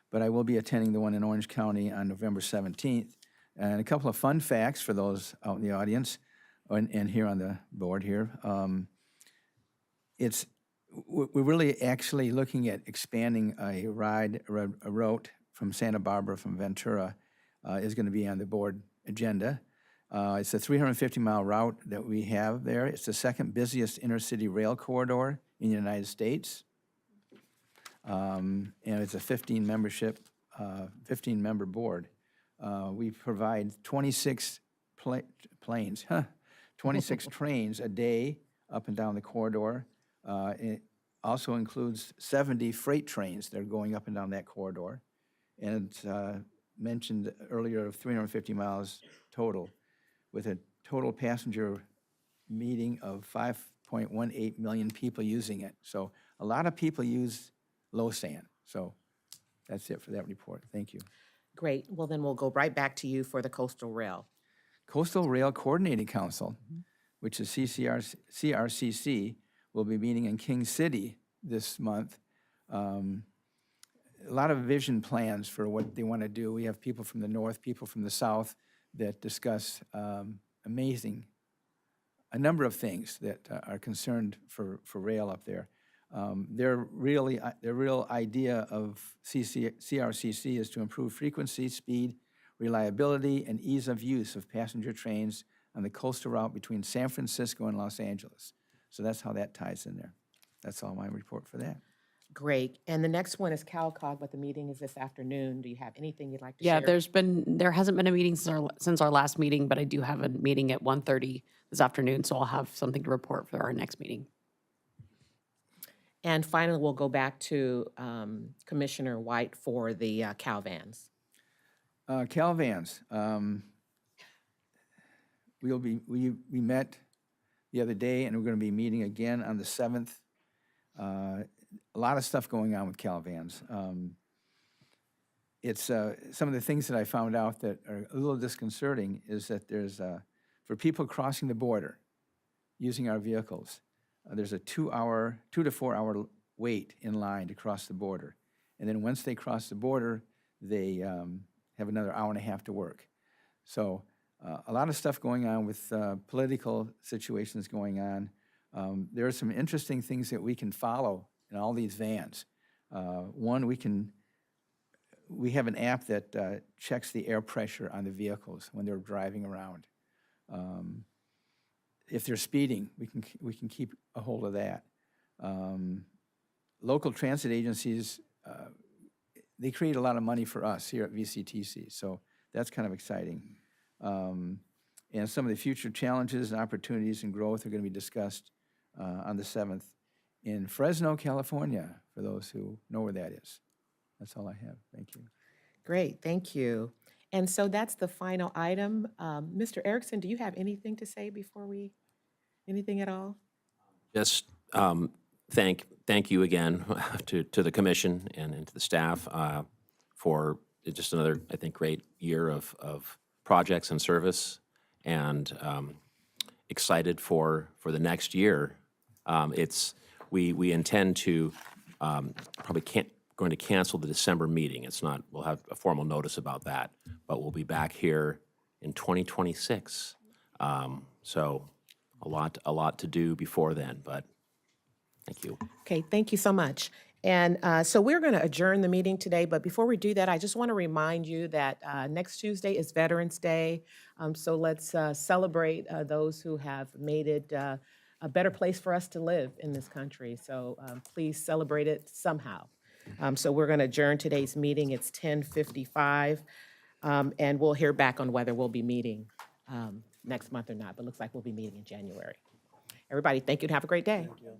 but I will be attending the one in Orange County on November 17th. And a couple of fun facts for those out in the audience and here on the board here. We're really actually looking at expanding a route from Santa Barbara, from Ventura, is going to be on the board agenda. It's a 350-mile route that we have there. It's the second busiest intercity rail corridor in the United States. And it's a 15-member board. We provide 26 planes, 26 trains a day up and down the corridor. It also includes 70 freight trains that are going up and down that corridor. And mentioned earlier of 350 miles total, with a total passenger meeting of 5.18 million people using it. So a lot of people use LoSan. So that's it for that report. Thank you.
Great. Well, then we'll go right back to you for the Coastal Rail.
Coastal Rail Coordinating Council, which is CRCC, will be meeting in King City this month. A lot of vision plans for what they want to do. We have people from the north, people from the south that discuss a number of things that are concerned for rail up there. Their real idea of CRCC is to improve frequency, speed, reliability, and ease of use of passenger trains on the coastal route between San Francisco and Los Angeles. So that's how that ties in there. That's all my report for that.
Great. And the next one is CalCog, but the meeting is this afternoon. Do you have anything you'd like to
Yeah,
share?
there hasn't been a meeting since our last meeting, but I do have a meeting at 1:30 this afternoon, so I'll have something to report for our next meeting.
And finally, we'll go back to Commissioner White for the CalVans.
CalVans, we met the other day, and we're going to be meeting again on the 7th. A lot of stuff going on with CalVans. It's some of the things that I found out that are a little disconcerting is that there's, for people crossing the border using our vehicles, there's a 2 to 4 hour wait in line to cross the border. And then once they cross the border, they have another hour and a half to work. So a lot of stuff going on with political situations going on. There are some interesting things that we can follow in all these vans. One, we have an app that checks the air pressure on the vehicles when they're driving around. If they're speeding, we can keep a hold of that. local transit agencies, they create a lot of money for us here at VCTC, so that's kind of exciting. And some of the future challenges and opportunities and growth are going to be discussed on the 7th in Fresno, California, for those who know where that is. That's all I have. Thank you.
Great, thank you. And so that's the final item. Mr. Erickson, do you have anything to say before anything at all?
Just thank you again to the commission and to the staff for just another, I think, great year of projects and service, and excited for the next year. We intend to going to cancel the December meeting. We'll have a formal notice about that, but we'll be back here in 2026. So a lot to do before then, but thank you.
Okay, thank you so much. And so we're going to adjourn the meeting today, but before we do that, I just want to remind you that next Tuesday is Veterans Day. So let's celebrate those who have made it a better place for us to live in this country. So please celebrate it somehow. So we're going to adjourn today's meeting. It's 10:55, and we'll hear back on whether we'll be meeting next month or not, but it looks like we'll be meeting in January. Everybody, thank you and have a great day.
Thank you.